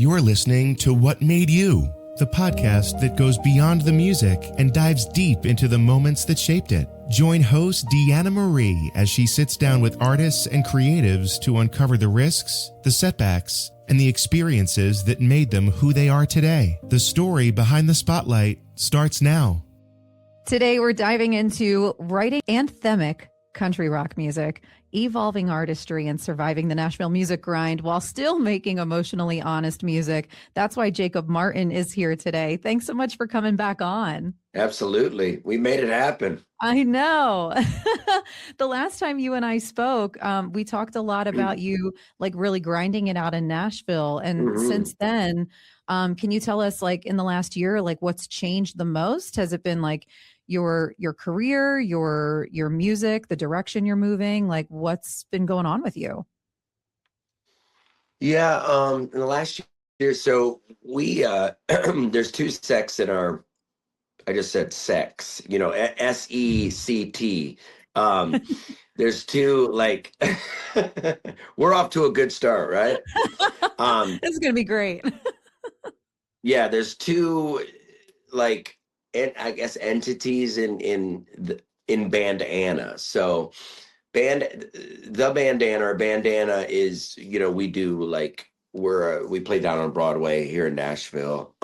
You're listening to What Made You, the podcast that goes beyond the music and dives deep into the moments that shaped it. Join host Deanna Marie as she sits down with artists and creatives to uncover the risks, the setbacks, and the experiences that made them who they are today. The story behind the spotlight starts now. Today, we're diving into writing anthemic country rock music, evolving artistry, and surviving the Nashville music grind while still making emotionally honest music. That's why Jacob Martin is here today. Thanks so much for coming back on. Absolutely. We made it happen. I know. The last time you and I spoke, we talked a lot about you like really grinding it out in Nashville. And since then, can you tell us like in the last year, like what's changed the most? Has it been like your career, your music, the direction you're moving? Like what's been going on with you? Yeah, in the last year, so we there's two sects in our, I just said sex, SECT. There's two, like, we're off to a good start, right? This is gonna be great. Yeah, there's two, like, I guess entities in Bandana. So the bandana is, we do like we play down on Broadway here in Nashville.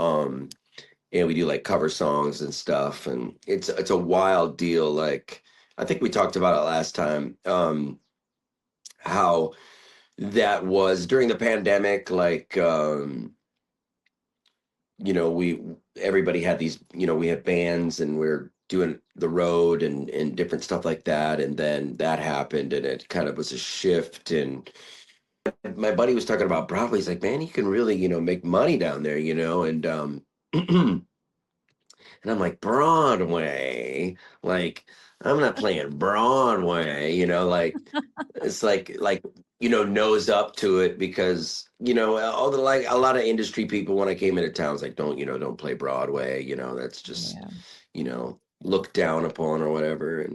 And we do like cover songs and stuff, and it's a wild deal. Like I think we talked about it last time, how that was during the pandemic. Like everybody had these, we had bands and we're doing the road and different stuff like that, and then that happened, and it kind of was a shift. And my buddy was talking about Broadway. He's like, man, you can really make money down there, and and I'm like, Broadway, like I'm not playing Broadway, like it's like nose up to it, because all the, like, a lot of industry people when I came into town was like, don't play Broadway, that's just looked down upon or whatever.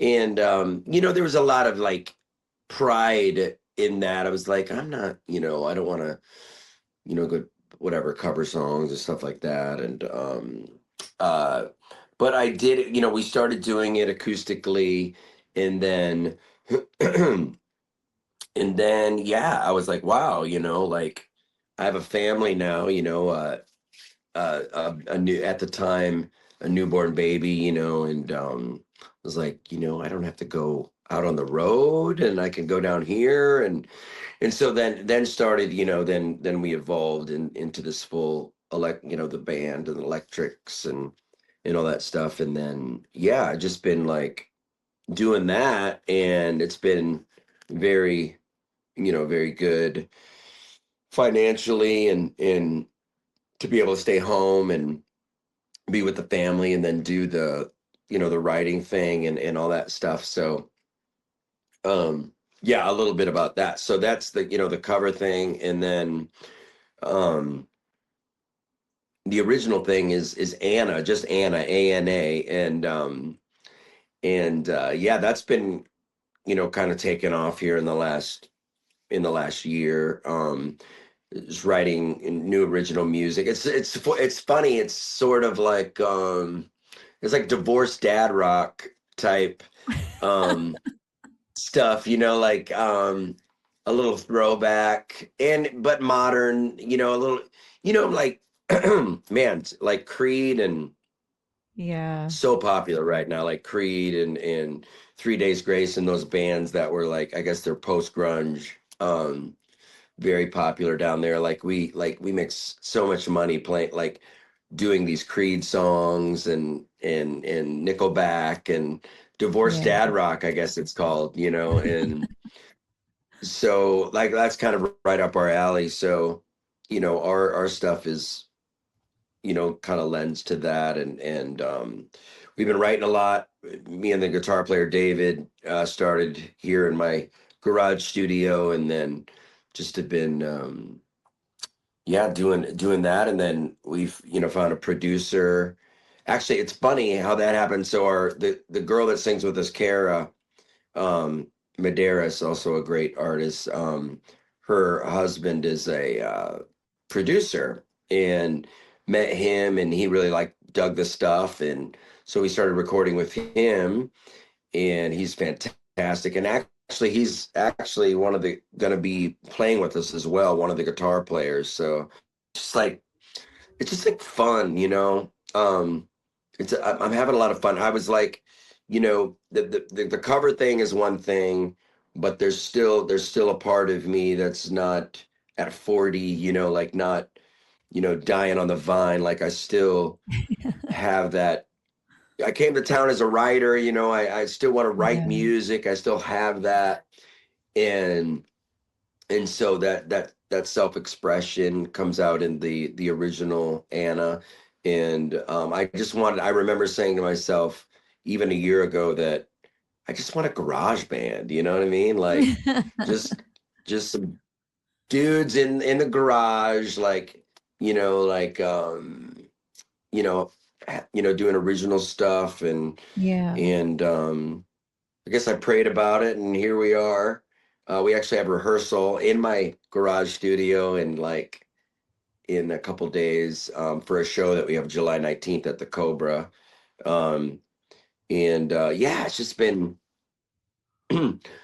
And there was a lot of like pride in that. I was like, I'm not, I don't want to go whatever cover songs and stuff like that. And but I did, we started doing it acoustically, and then yeah, I was like, wow, like I have a family now, a new, at the time, a newborn baby, and I was like, I don't have to go out on the road, and I can go down here, and so then started, then we evolved into this full the band and the electrics and all that stuff. And then I just been like doing that, and it's been very very good financially, and to be able to stay home and be with the family, and then do the the writing thing and all that stuff. So yeah, a little bit about that. So that's the the cover thing, and then the original thing is Anna, just Anna, ANA, and yeah, that's been kind of taken off here in the last year. Is writing new original music. It's funny. It's sort of like it's like divorced dad rock type stuff, like a little throwback, but modern, a little, like man, like Creed, and so popular right now, like Creed and 3 Days Grace, and those bands that were like, I guess they're post grunge, very popular down there. Like we make so much money playing, like doing these Creed songs and Nickelback and divorced dad rock, I guess it's called, and so like that's kind of right up our alley. So our stuff is kind of lends to that, and we've been writing a lot. Me and the guitar player David started here in my garage studio, and then just have been doing that. And then we've found a producer. Actually, it's funny how that happened. So the girl that sings with us, Kara Medeiros, also a great artist. Her husband is a producer, and met him, and he really dug the stuff, and so we started recording with him, and he's fantastic. And actually, he's actually gonna be playing with us as well, one of the guitar players. So just like it's just like fun, you know. I'm having a lot of fun. I was like, you know, the cover thing is one thing, but there's still a part of me that's not at 40, you know, like not, you know, dying on the vine. Like I still have that. I came to town as a writer, you know, I still want to write music. I still have that. And so that self-expression comes out in the original Anna. And I remember saying to myself even a year ago that I just want a garage band, you know what I mean? Like just some dudes in the garage, like, you know, like you know, doing original stuff. And I guess I prayed about it, and here we are. We actually have rehearsal in my garage studio in a couple days, for a show that we have July 19th at the Cobra. Yeah, it's just been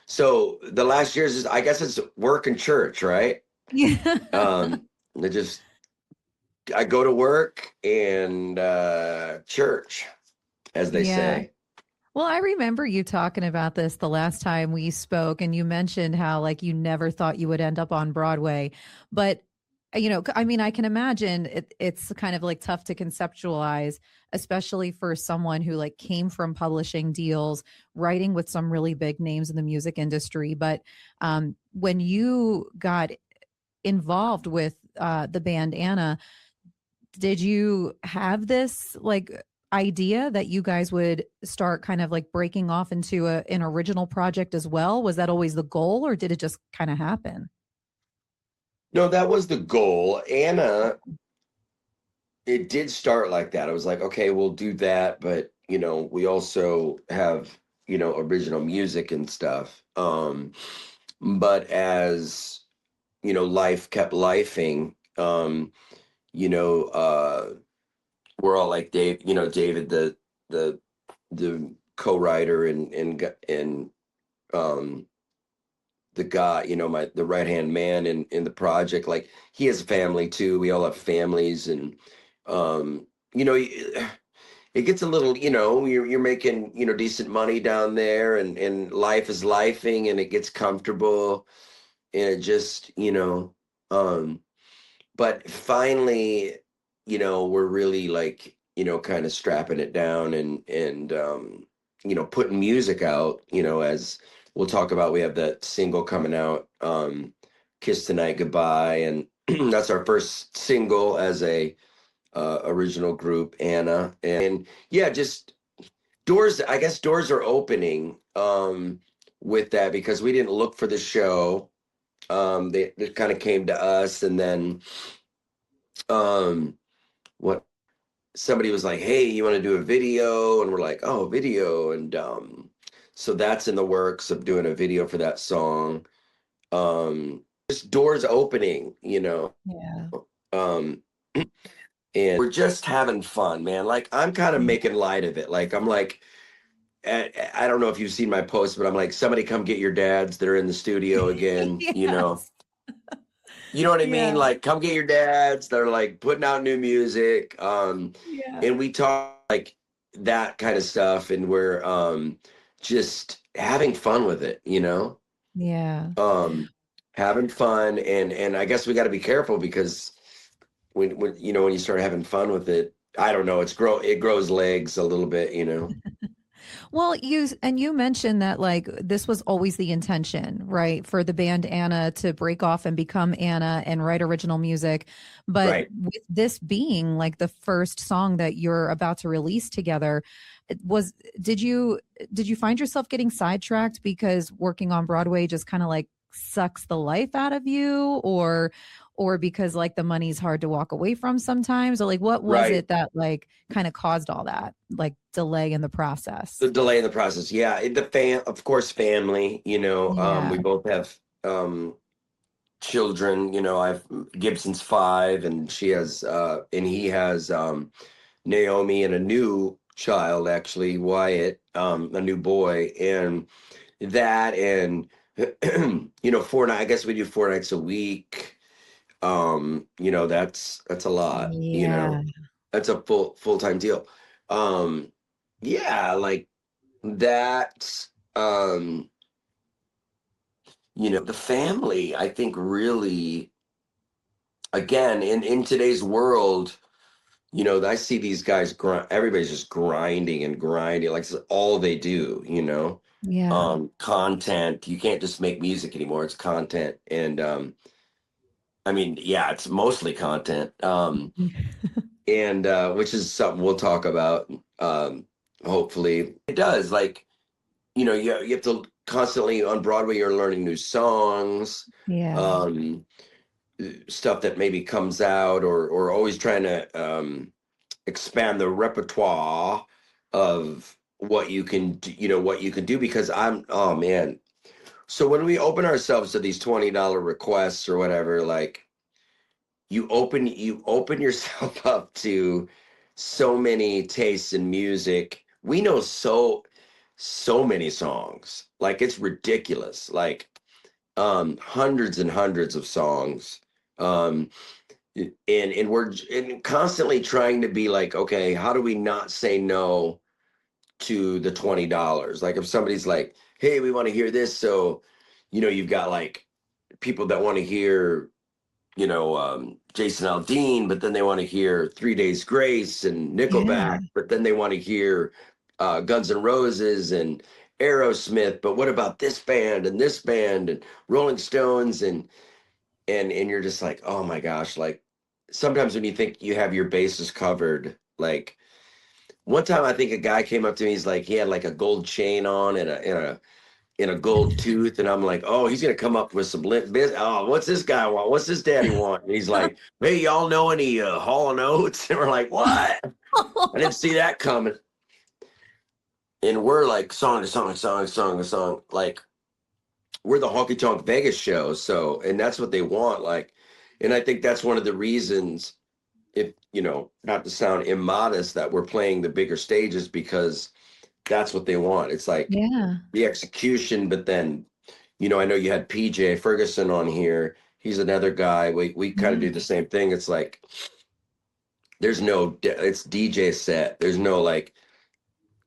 so the last years I guess it's work and church, right? Yeah. I go to work and church, as they say. Well, I remember you talking about this the last time we spoke, and you mentioned how like you never thought you would end up on Broadway. But you know, I mean, I can imagine it's kind of like tough to conceptualize, especially for someone who like came from publishing deals, writing with some really big names in the music industry. But when you got involved with the band Anna, did you have this like idea that you guys would start kind of like breaking off into an original project as well? Was that always the goal, or did it just kind of happen? No, that was the goal. Anna, it did start like that. I was like, okay, we'll do that, but you know, we also have, you know, original music and stuff. But as you know, life kept lifing. You know, we're all like David, the co-writer, and the guy, you know, the right hand man in the project. Like he has a family too. We all have families, and you know, it gets a little, you know, you're making, you know, decent money down there, and life is lifing, and it gets comfortable, and it just, you know, but finally, you know, we're really like, you know, kind of strapping it down, and you know, putting music out, you know, as we'll talk about. We have that single coming out, Kiss Tonight Goodbye, and that's our first single as a original group, Anna. And yeah, just I guess doors are opening with that, because we didn't look for the show. They kind of came to us, and then what somebody was like, hey, you want to do a video? And we're like, oh, video. And so that's in the works of doing a video for that song. Just doors opening, you know. Um and we're just having fun, man. Like I'm kind of making light of it. Like I'm like, I don't know if you've seen my post, but I'm like, somebody come get your dads. They're in the studio again, you know. You know what I mean? Like, come get your dads. They're like putting out new music. And we talk like that kind of stuff, and we're just having fun with it, you know? Having fun, and I guess we got to be careful, because when you know, when you start having fun with it, I don't know, it grows legs a little bit, you know. Well, you mentioned that like this was always the intention, right, for the band Anna to break off and become Anna and write original music. But with this being like the first song that you're about to release together, did you find yourself getting sidetracked because working on Broadway just kind of like sucks the life out of you, or because like the money's hard to walk away from sometimes, or like what was it that like kind of caused all that like delay in the process? The delay in the process, yeah. Of course, family. You know, we both have children, you know, I've Gibson's 5 and she has and he has Naomi and a new child, actually, Wyatt, a new boy, and that, and you know, 4 nights. I guess we do 4 nights a week. You know, that's a lot. You Yeah. know, that's a full-time deal. Yeah, like that. You know, the family, I think, really, again, in today's world, you know, I see these guys everybody's just grinding and grinding, like it's all they do, you know. Yeah. Content, you can't just make music anymore, it's content. And I mean, yeah, it's mostly content. And which is something we'll talk about, hopefully. It does, like, you know, you have to constantly on Broadway, you're learning new songs. Yeah. Stuff that maybe comes out, or always trying to expand the repertoire of what you can do, you know, what you can do, because oh man, so when we open ourselves to these $20 requests or whatever, like you open yourself up to so many tastes in music. We know so many songs, like it's ridiculous, like hundreds and hundreds of songs. um and we're constantly trying to be like, okay, how do we not say no to the $20? Like if somebody's like, hey, we want to hear this, so you know, you've got like people that want to hear, you know, Jason Aldean, but then they want to hear 3 Days Grace and Yeah. Nickelback, but then they want to hear Guns N' Roses and Aerosmith, but what about this band and this band and Rolling Stones, and you're just like, oh my gosh, like sometimes when you think you have your bases covered, like one time I think a guy came up to me, he's like, he had like a gold chain on and a gold tooth, and I'm like, oh, he's gonna come up with some lit biz. Oh, what's this guy want? What's this daddy want? And he's like, hey, y'all know any Hall and Oates? And we're like, what? I didn't see that coming. And we're like song to song to song to song to song, like we're the honky tonk Vegas show. So, and that's what they want. Like, and I think that's one of the reasons, if, you know, not to sound immodest, that we're playing the bigger stages, because that's what they want. It's like Yeah. the execution, but then, you know, I know you had PJ Ferguson on here. He's another guy. We kind of do the same thing. It's like, there's no, it's DJ set. There's no like,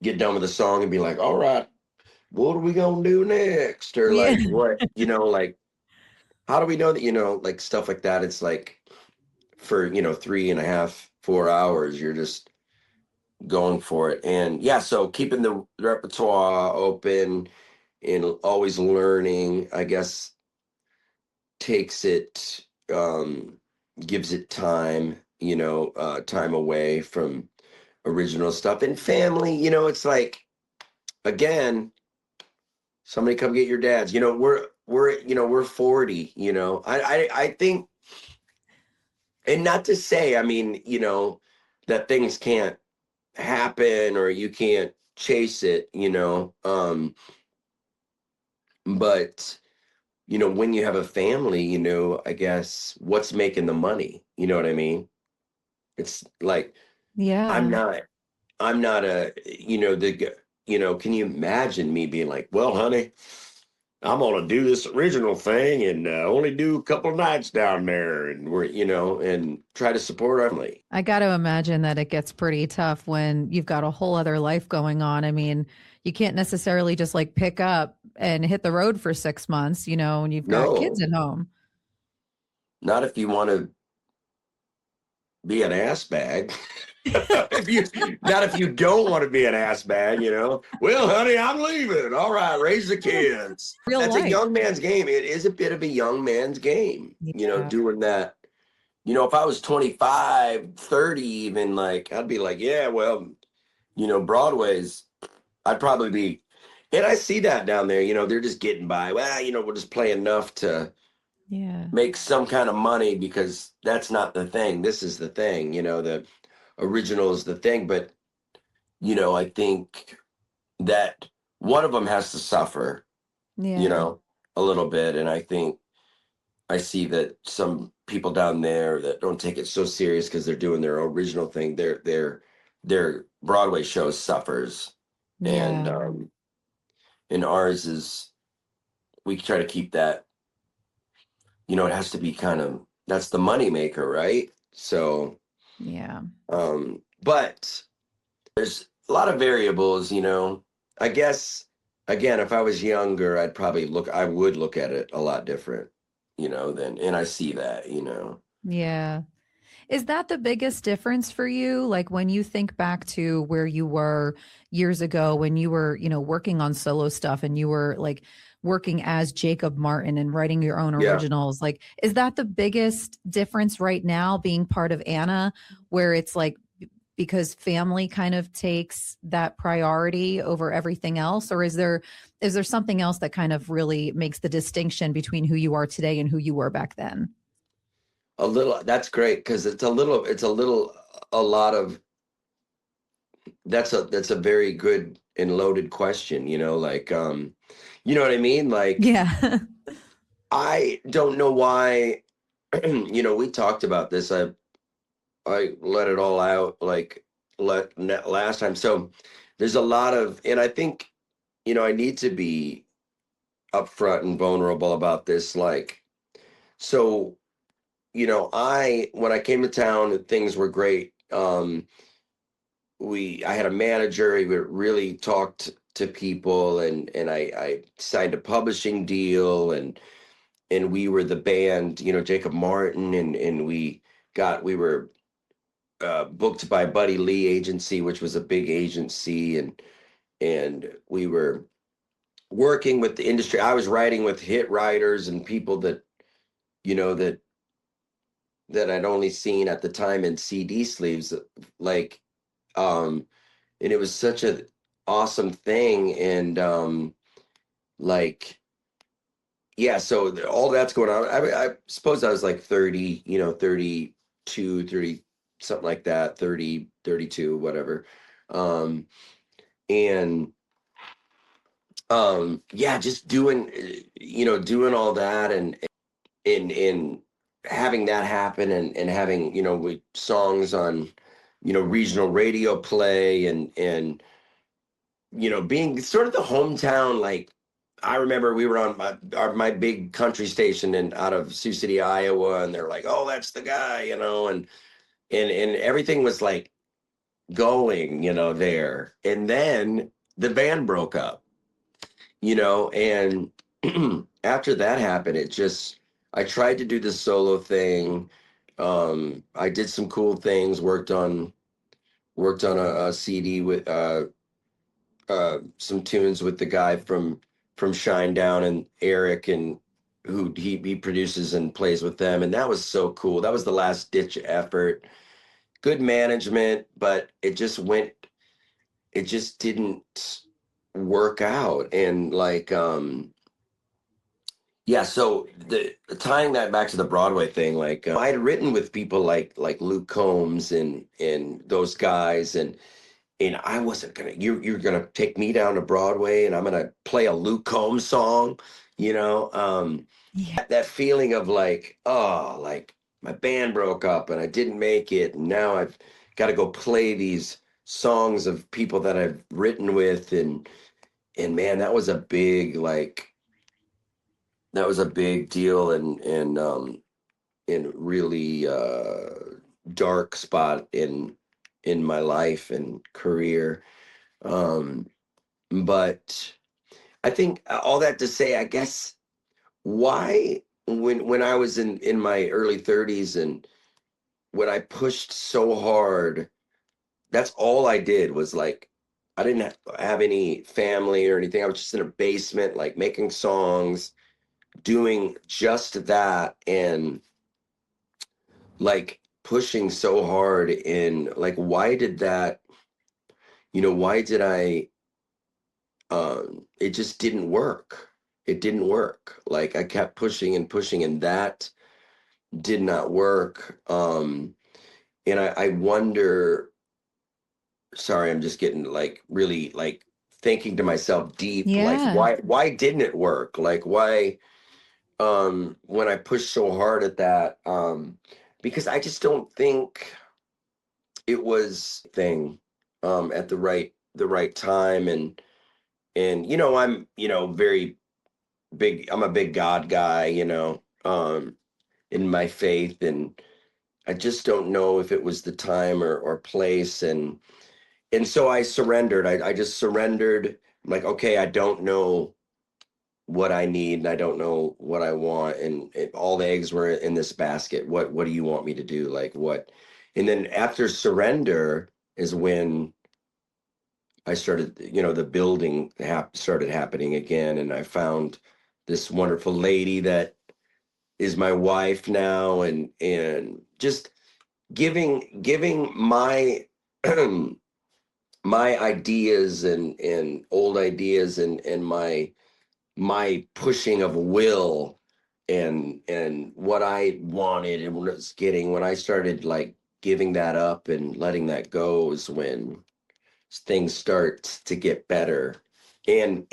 get done with the song and be like, all right, what are we gonna do next? Or Yeah. like, what, you know, like, how do we know that, you know, like stuff like that. It's like for, you know, 3.5, 4 hours, you're just going for it. And yeah, so keeping the repertoire open and always learning, I guess, takes it, gives it time, you know, time away from original stuff. And family, you know, it's like, again, somebody come get your dads. You know, you know, we're 40, you know. I think, and not to say, I mean, you know, that things can't happen or you can't chase it, you know. But you know, when you have a family, you know, I guess what's making the money? You know what I mean? It's like I'm Yeah. not I'm not a, you know, you know, can you imagine me being like, well, honey, I'm gonna do this original thing and only do a couple of nights down there, and we're, you know, and try to support our family. I got to imagine that it gets pretty tough when you've got a whole other life going on. I mean, you can't necessarily just like pick up and hit the road for 6 months, you know, and you've got kids No, at home. not if you want to be an ass bag. If you don't want to be an ass bag, you know. Well, honey, I'm leaving. All right, raise the kids. Real That's a life. young man's game. It is a bit of a young man's game, you know, Yeah. doing that. You know, if I was 25, 30 even, like I'd be like, yeah, well, you know, Broadway's, I'd probably be, and I see that down there, you know, they're just getting by. Well, you know, we'll just play enough to Yeah. make some kind of money, because that's not the thing. This is the thing, you know, the original is the thing. But, you know, I think that one of them has to suffer, you Yeah. know, a little bit. And I think I see that some people down there that don't take it so serious because they're doing their original thing, their Broadway show suffers. Yeah. And ours is, we try to keep that, it has to be kind of, that's the money maker, right? So Yeah. but there's a lot of variables, I guess, again, if I was younger, I would look at it a lot different, and I see that. Yeah. Is that the biggest difference for you? Like when you think back to where you were years ago when you were, working on solo stuff and you were like working as Jacob Martin and writing your own Yeah. originals, like, is that the biggest difference right now being part of Anna, where it's like, because family kind of takes that priority over everything else? Or is there something else that kind of really makes the distinction between who you are today and who you were back then? A little, that's great, because a lot of, that's a very good and loaded question, like, you know what I mean? Like, Yeah. I don't know why, we talked about this. I let it all out, like, last time. So there's a lot of, and I think, I need to be upfront and vulnerable about this. Like, so, when I came to town, things were great. I had a manager. He would really talked to people, and I signed a publishing deal, and we were the band, Jacob Martin, and we were booked by Buddy Lee Agency, which was a big agency, and we were working with the industry. I was writing with hit writers and people that, that I'd only seen at the time in CD sleeves, like, and it was such an awesome thing. And like, yeah, so all that's going on. I suppose I was like 30, 32, 30, something like that, 30, 32, whatever. Um, and yeah, just doing, doing all that, and having that happen, and having, with songs on, regional radio play, and being sort of the hometown. Like, I remember we were on my big country station out of Sioux City, Iowa, and they're like, "Oh, that's the guy," and everything was like going, there. And then the band broke up, and after that happened, I tried to do the solo thing. I did some cool things, worked on a CD with some tunes with the guy from Shinedown and Eric, and who he produces and plays with them, and that was so cool. That was the last ditch effort. Good management, but it just didn't work out. And like, yeah, so the tying that back to the Broadway thing, like, I had written with people like Luke Combs and those guys, and I wasn't gonna, you're gonna take me down to Broadway and I'm gonna play a Luke Combs song, Yeah. that feeling of like, oh, like my band broke up and I didn't make it, and now I've got to go play these songs of people that I've written with, and man, that was a big deal, and really dark spot in my life and career. Um, but I think all that to say, I guess, why, when I was in my early 30s, and when I pushed so hard, that's all I did was like, I didn't have any family or anything. I was just in a basement, like making songs, doing just that, and like pushing so hard. In like, why did that, why did I, it just didn't work. It didn't work. Like, I kept pushing and pushing, and that did not work. And I wonder, sorry, I'm just getting like really like thinking to myself deep, like, Yeah. why didn't it work? Like, why, when I pushed so hard at that, because I just don't think it was thing at the right time. And I'm very big, I'm a big God guy, in my faith, and I just don't know if it was the time or place. And so I surrendered. I just surrendered. I'm like, okay, I don't know what I need and I don't know what I want. And all the eggs were in this basket. What do you want me to do? Like what? And then after surrender is when I started, the building started happening again. And I found this wonderful lady that is my wife now, and just giving my my ideas and old ideas and my pushing of will and what I wanted and what I was getting, when I started like giving that up and letting that go, is when things start to get better and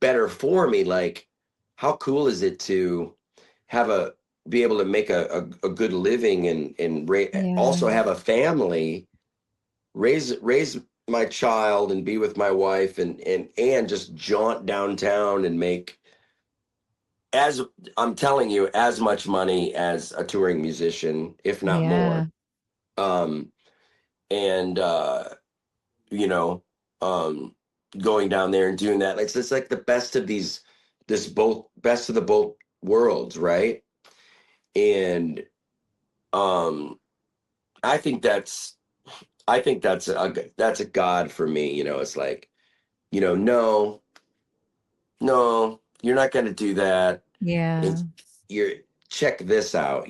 better for me. Like, how cool is it to have be able to make a good living and also have a family, raise my child and be with my wife and just jaunt downtown and make, as I'm telling you, as much money as a touring musician, if not more. Um, and you know, going down there and doing that, it's like the best of best of the both worlds, right? And I think that's that's a God for me. It's like, no, you're not going to do that. Yeah. You're check this out,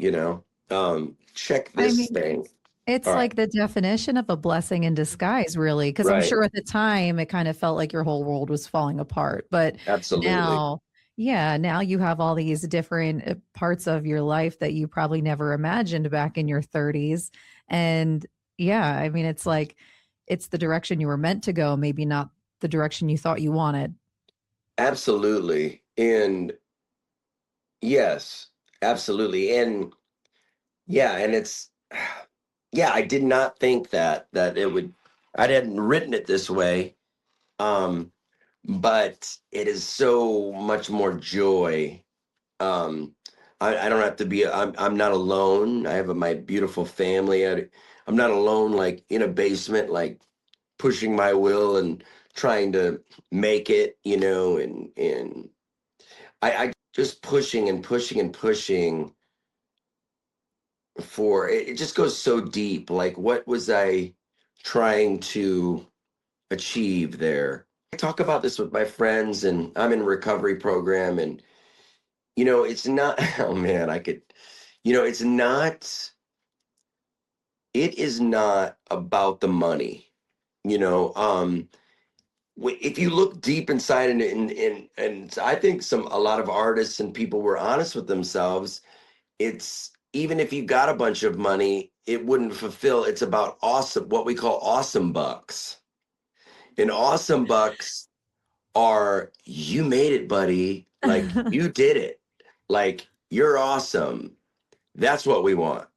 check this thing. It's like the definition of a blessing in disguise, really, because I'm sure at the time it kind of felt like your whole world was falling apart. But absolutely, now, now you have all these different parts of your life that you probably never imagined back in your 30s. And it's like it's the direction you were meant to go, maybe not the direction you thought you wanted. Absolutely. And yes, absolutely. And it's I did not think that it would, I hadn't written it this way. But it is so much more joy. I don't have to be, I'm not alone. I have my beautiful family. I'm not alone, like in a basement, like pushing my will and trying to make it, and I just pushing and pushing and pushing for it. It just goes so deep. Like, what was I trying to achieve there? I talk about this with my friends, and I'm in a recovery program, and it's not, oh man, it is not about the money. If you look deep inside, and I think a lot of artists and people were honest with themselves, it's, even if you got a bunch of money, it wouldn't fulfill. It's about what we call awesome bucks. And awesome bucks are, you made it, buddy. Like, you did it. Like, you're awesome. That's what we want.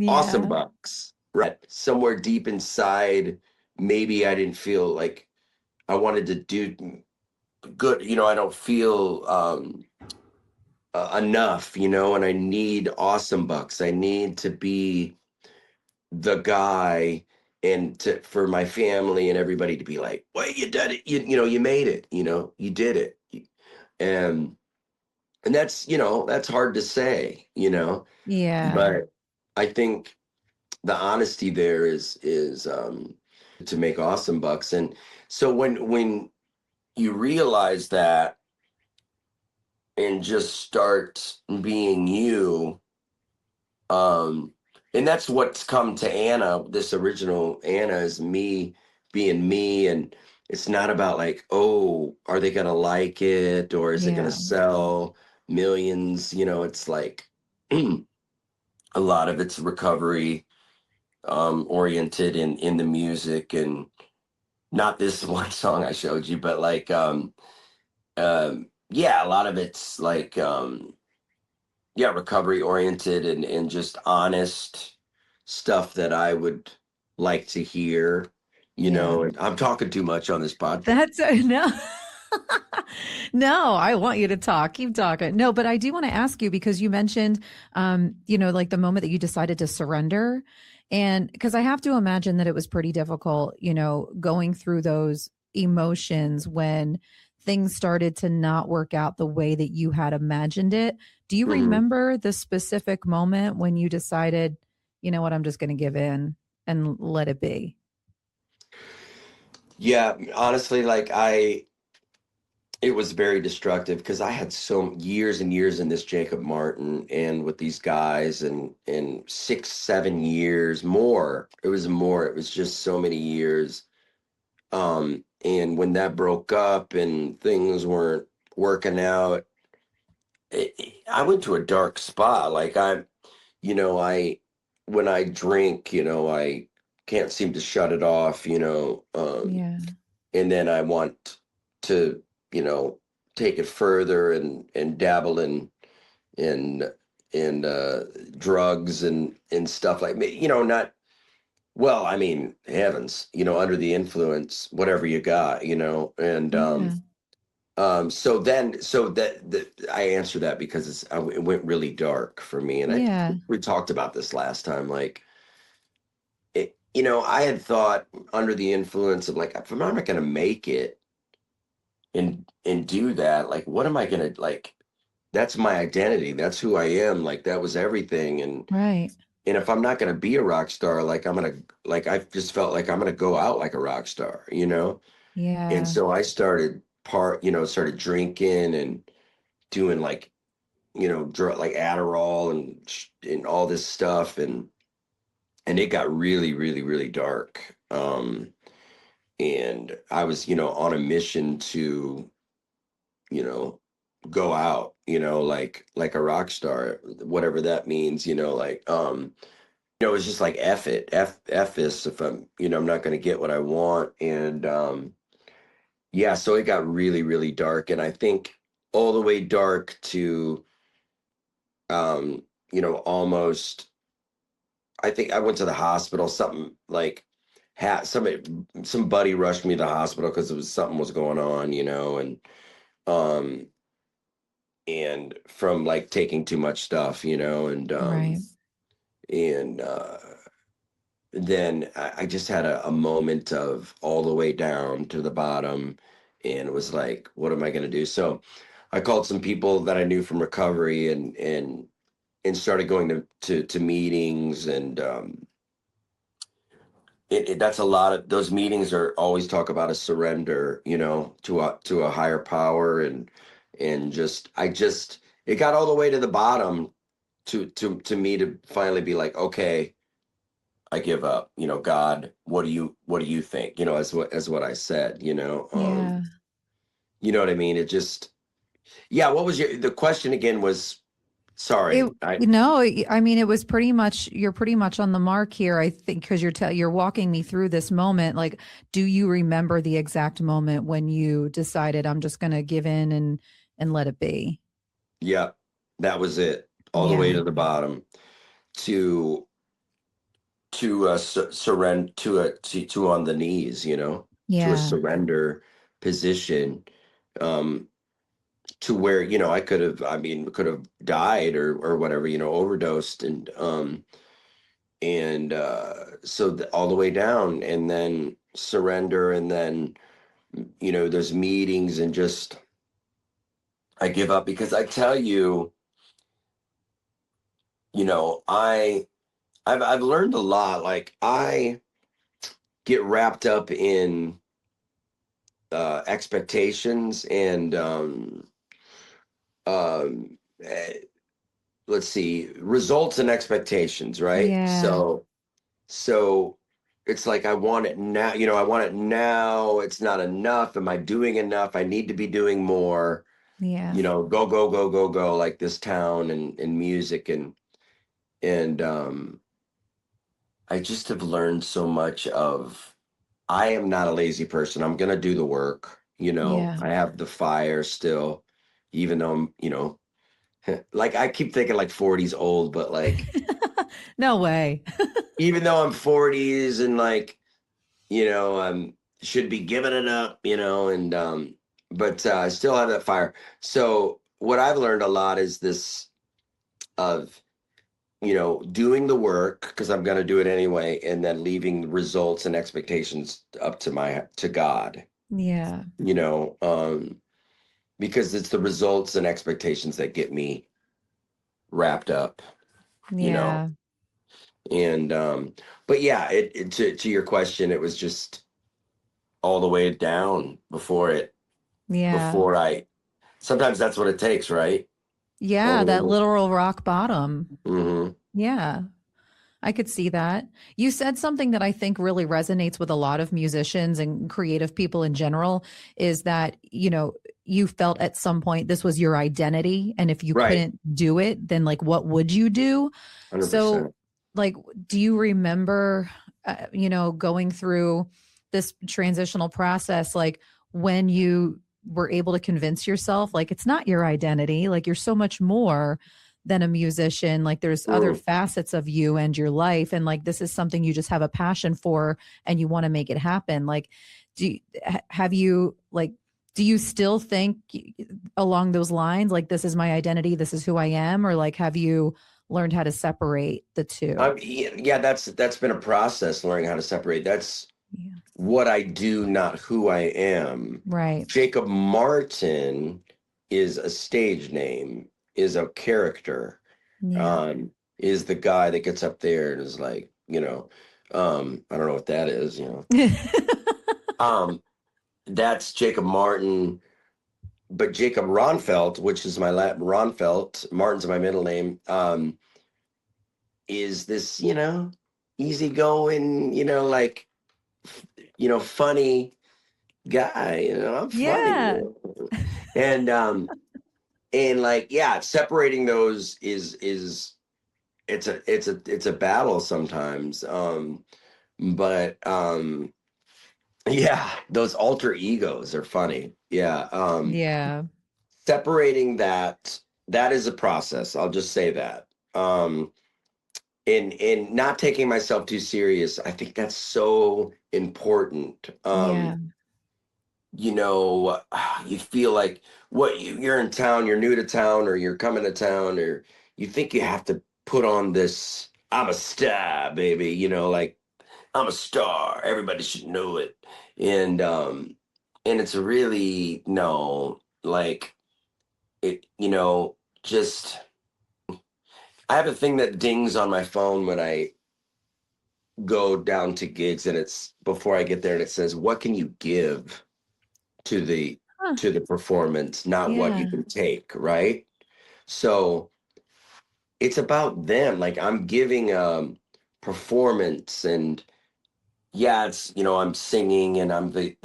Awesome bucks. Right. Somewhere deep inside, maybe I didn't feel like I wanted to do good. I don't feel enough, and I need awesome bucks. I need to be the guy, and for my family and everybody to be like, well, you did it. You made it, you did it. And that's hard to say, but I think the honesty there is to make awesome bucks. And so when you realize that and just start being you, and that's what's come to Anna. This original Anna is me being me, and it's not about like, oh, are they gonna like it, or is it gonna sell millions? It's like a lot of it's recovery oriented in the music, and not this one song I showed you, but like yeah, a lot of it's like, yeah, recovery oriented and just honest stuff that I would like to hear, Yeah. and I'm talking too much on this podcast. That's no. No, I want you to talk. Keep talking. No, but I do want to ask you because you mentioned, like the moment that you decided to surrender. And because I have to imagine that it was pretty difficult, going through those emotions when things started to not work out the way that you had imagined it. Do you Mhm. remember the specific moment when you decided, you know what, I'm just going to give in and let it be? Yeah, honestly, like it was very destructive because I had so years and years in this Jacob Martin and with these guys and 6, 7 years more. It was more. It was just so many years. And when that broke up and things weren't working out, I went to a dark spot. Like I when I drink, I can't seem to shut it off. Yeah. And then I want to, take it further and dabble in drugs and stuff like me, not well, I mean, heavens, under the influence, whatever you got, and Yeah. so that I answer that because it went really dark for me, and I Yeah. think we talked about this last time, like I had thought under the influence of like, if I'm not going to make it and do that, like, what am I going to like? That's my identity. That's who I am. Like that was everything. Right. And if I'm not going to be a rock star, like I just felt like I'm going to go out like a rock star. And Yeah. so I started started drinking and doing like, like Adderall and all this stuff. And it got really, really, really dark. And I was, on a mission to, you know, go out, like a rock star, whatever that means, it's just like F it, F this if I'm not going to get what I want. And yeah, so it got really, really dark. And I think all the way dark to, almost, I think I went to the hospital, something like somebody rushed me to the hospital because something was going on, um, and from like taking too much stuff, Right. and then I just had a moment of all the way down to the bottom, and it was like, what am I going to do? So I called some people that I knew from recovery and started going to meetings and that's a lot of those meetings are always talk about a surrender, to a higher power and just it got all the way to the bottom to me to finally be like, okay, I give up, God, what do you think? As what I said, Yeah. you know what I mean? It just, yeah. What was the question again was, It sorry. no, I mean it was you're pretty much on the mark here, I think, because you're walking me through this moment. Like, do you remember the exact moment when you decided I'm just going to give in and let it be? Yeah, that was it. All the way Yeah. to the bottom to surrender to on the knees, to a Yeah. surrender position, um to where I could have died or whatever, overdosed and so all the way down and then surrender and then there's meetings and just I give up because I tell you, I've learned a lot. Like I get wrapped up in expectations and um, eh, let's see, results and expectations, right? Yeah. So it's like I want it now. I want it now. It's not enough. Am I doing enough? I need to be doing more. Yeah. Go go go go go like this town and music and I just have learned so much of I am not a lazy person. I'm gonna do the work. Yeah. I have the fire still, even though I'm, like I keep thinking like 40's old, but like, no way. even though I'm 40s and like, I'm should be giving it up, but I still have that fire. So what I've learned a lot is this of, doing the work because I'm going to do it anyway, and then leaving results and expectations up to God. Yeah. Because it's the results and expectations that get me wrapped up, Yeah. And but yeah, to your question, it was just all the way down before I sometimes that's what it takes, right? Yeah, that literal rock bottom. Mm-hmm. Yeah. I could see that. You said something that I think really resonates with a lot of musicians and creative people in general is that, you felt at some point this was your identity. And if you couldn't do it, then like, what would you do? 100%. So like, do you remember, going through this transitional process, like when you were able to convince yourself, like, it's not your identity, like you're so much more than a musician, like there's other facets of you and your life, and like this is something you just have a passion for and you want to make it happen. Like do you still think along those lines, like this is my identity, this is who I am, or like have you learned how to separate the two? Yeah, that's been a process, learning how to separate. That's what I do, not who I am. Right. Jacob Martin is a stage name, is a character, is the guy that gets up there and is like, I don't know what that is, that's Jacob Martin. But Jacob Ronfelt, which is my Ronfelt, Martin's my middle name, is this, easygoing, like, funny guy, I'm funny. And like, yeah, separating those is it's a battle sometimes. But yeah, those alter egos are funny. Yeah. Separating that is a process. I'll just say that. And not taking myself too serious. I think that's so important. You feel like you're in town, you're new to town, or you're coming to town, or you think you have to put on this, I'm a star, baby, like I'm a star, everybody should know it. And it's really, no, like it, just, I have a thing that dings on my phone when I go down to gigs, and it's before I get there, and it says, what can you give to the performance, not what you can take, right? So it's about them. Like I'm giving performance, and yeah, it's I'm singing and I'm the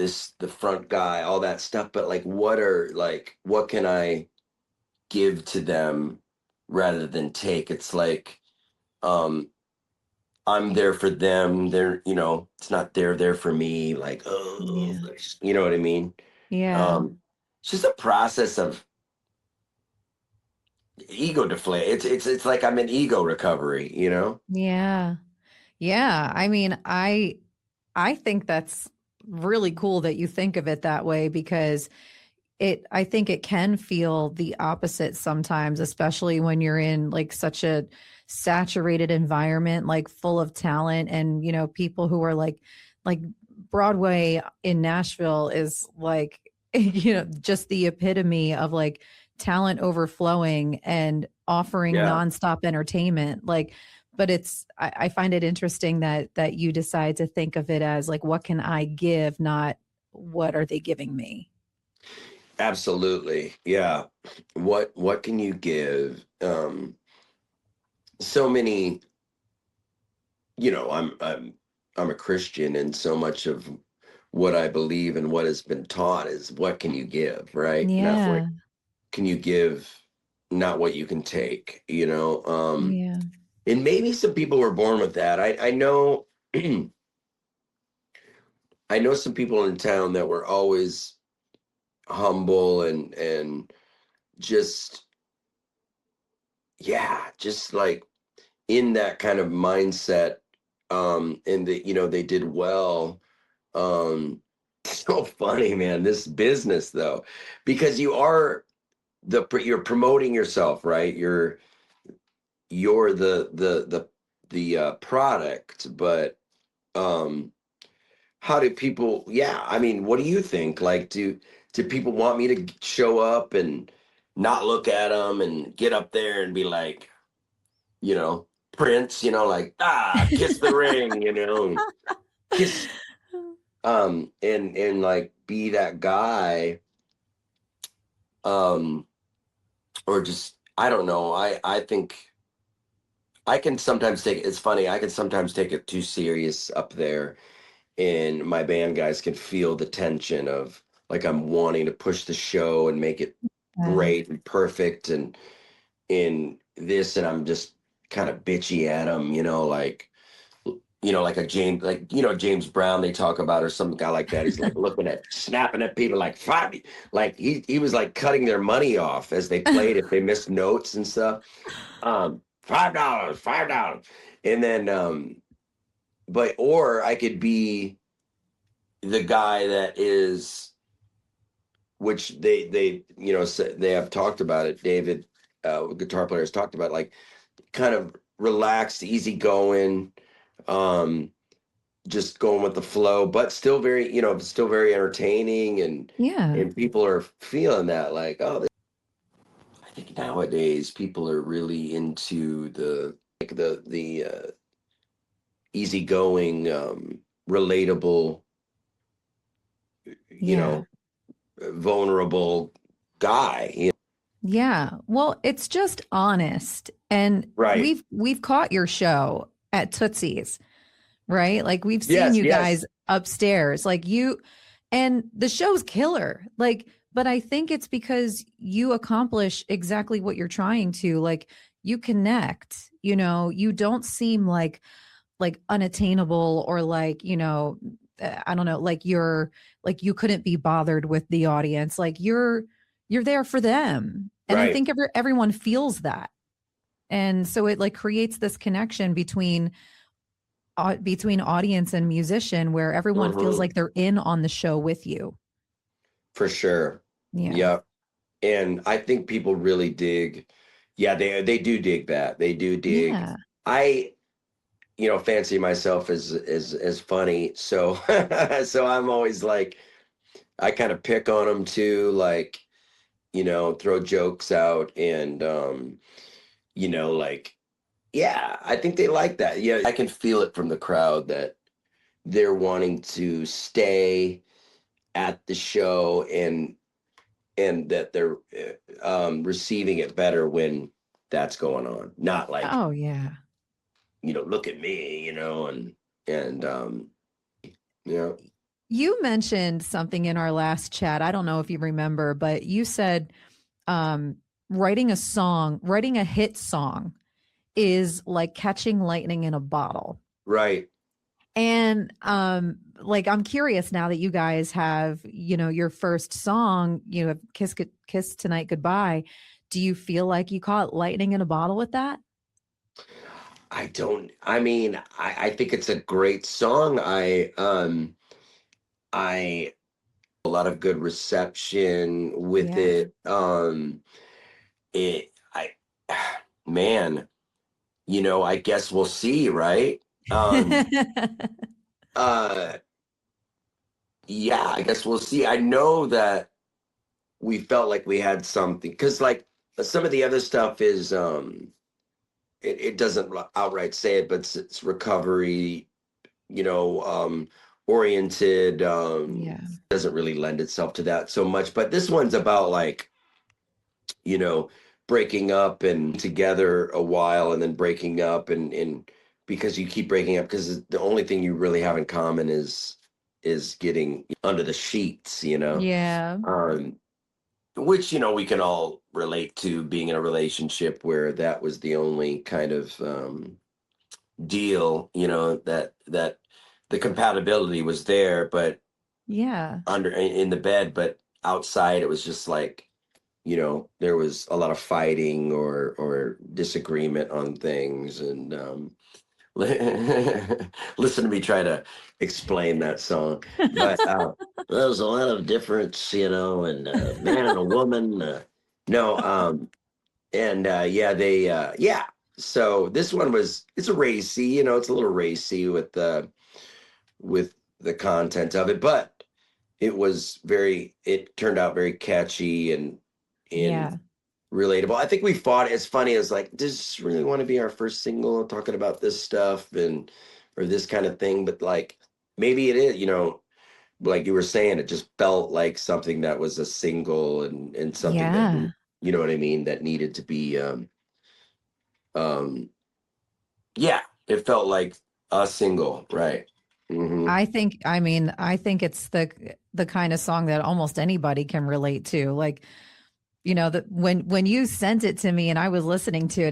front guy, all that stuff, but like what can I give to them rather than take? It's like I'm there for them. They're, it's not they're there for me. Like, you know what I mean? Yeah. It's just a process of ego deflate. It's like I'm in ego recovery, Yeah. Yeah. I mean, I think that's really cool that you think of it that way, because I think it can feel the opposite sometimes, especially when you're in like such a saturated environment, like full of talent, and people who are like Broadway in Nashville is like just the epitome of like talent overflowing and offering nonstop entertainment. Like, but I find it interesting that you decide to think of it as like, what can I give, not what are they giving me? Absolutely. Yeah. What can you give? So many, I'm a Christian, and so much of what I believe and what has been taught is what can you give, right? Not what can you give, not what you can take, And maybe some people were born with that. I know I know some people in town that were always humble and just like in that kind of mindset, and they did well. So funny, man, this business though, because you're promoting yourself, right? You're the product, but how do people, I mean, what do you think? Like, do people want me to show up and not look at them and get up there and be like, Prince, like, kiss the ring, kiss, and like be that guy, or just, I don't know. I think I can sometimes it's funny, I can sometimes take it too serious up there, and my band guys can feel the tension of like I'm wanting to push the show and make it great and perfect and in this, and I'm just kind of bitchy at them, like a James Brown they talk about, or some guy like that. He's like snapping at people like five, like he was like cutting their money off as they played if they missed notes and stuff. $5, and then or I could be the guy that is, which they have talked about it. David, guitar player, has talked about, like, kind of relaxed, easygoing, just going with the flow, but still very entertaining, and people are feeling that, like, I think nowadays people are really into the easygoing, relatable, vulnerable guy. Yeah. Well, it's just honest. And Right. we've caught your show at Tootsie's, right? Like we've seen you guys upstairs, like and the show's killer. Like, but I think it's because you accomplish exactly what you're trying to. Like, you connect, you don't seem like unattainable, or like, I don't know, like you couldn't be bothered with the audience. Like you're there for them. And I think everyone feels that. And so it like creates this connection between audience and musician, where everyone feels like they're in on the show with you. For sure. Yeah. And I think people really dig. Yeah, they do dig that. They do dig. Yeah. I fancy myself as funny. So so I'm always like, I kind of pick on them too, like, throw jokes out, and like, I think they like that. Yeah, I can feel it from the crowd that they're wanting to stay at the show, and that they're receiving it better when that's going on. Not like, look at me, and You mentioned something in our last chat. I don't know if you remember, but you said writing a hit song is like catching lightning in a bottle. Right. And like, I'm curious now that you guys have, your first song, Kiss Tonight Goodbye. Do you feel like you caught lightning in a bottle with that? I think it's a great song. I a lot of good reception with it. Man, I guess we'll see, right? I guess we'll see. I know that we felt like we had something, because like some of the other stuff is it doesn't outright say it, but it's recovery, oriented, doesn't really lend itself to that so much. But this one's about, like, breaking up and together a while and then breaking up, and because you keep breaking up because the only thing you really have in common is getting under the sheets, which we can all relate to, being in a relationship where that was the only kind of deal, that the compatibility was there, but in the bed, but outside it was just like you know, there was a lot of fighting or disagreement on things. And listen to me try to explain that song. But there's a lot of difference, you know, and a man and a woman. No, yeah. So this one it's a racy, you know, it's a little racy with the content of it, but it turned out very catchy and relatable. I think we fought as funny as like, does this really want to be our first single talking about this stuff or this kind of thing? But like, maybe it is, you know, like you were saying, it just felt like something that was a single and something that, you know what I mean, that needed to be, yeah, it felt like a single, right? Mm-hmm. I think it's the kind of song that almost anybody can relate to. Like, you know, that when you sent it to me and I was listening to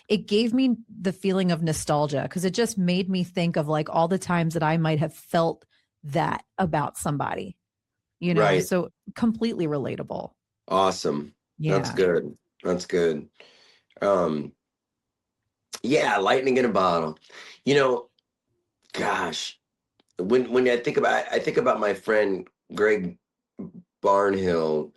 it gave me the feeling of nostalgia, because it just made me think of like all the times that I might have felt that about somebody, you know, Right. so completely relatable. Awesome. Yeah. That's good. That's good. Yeah, lightning in a bottle. You know, gosh, when I think about my friend Greg Barnhill.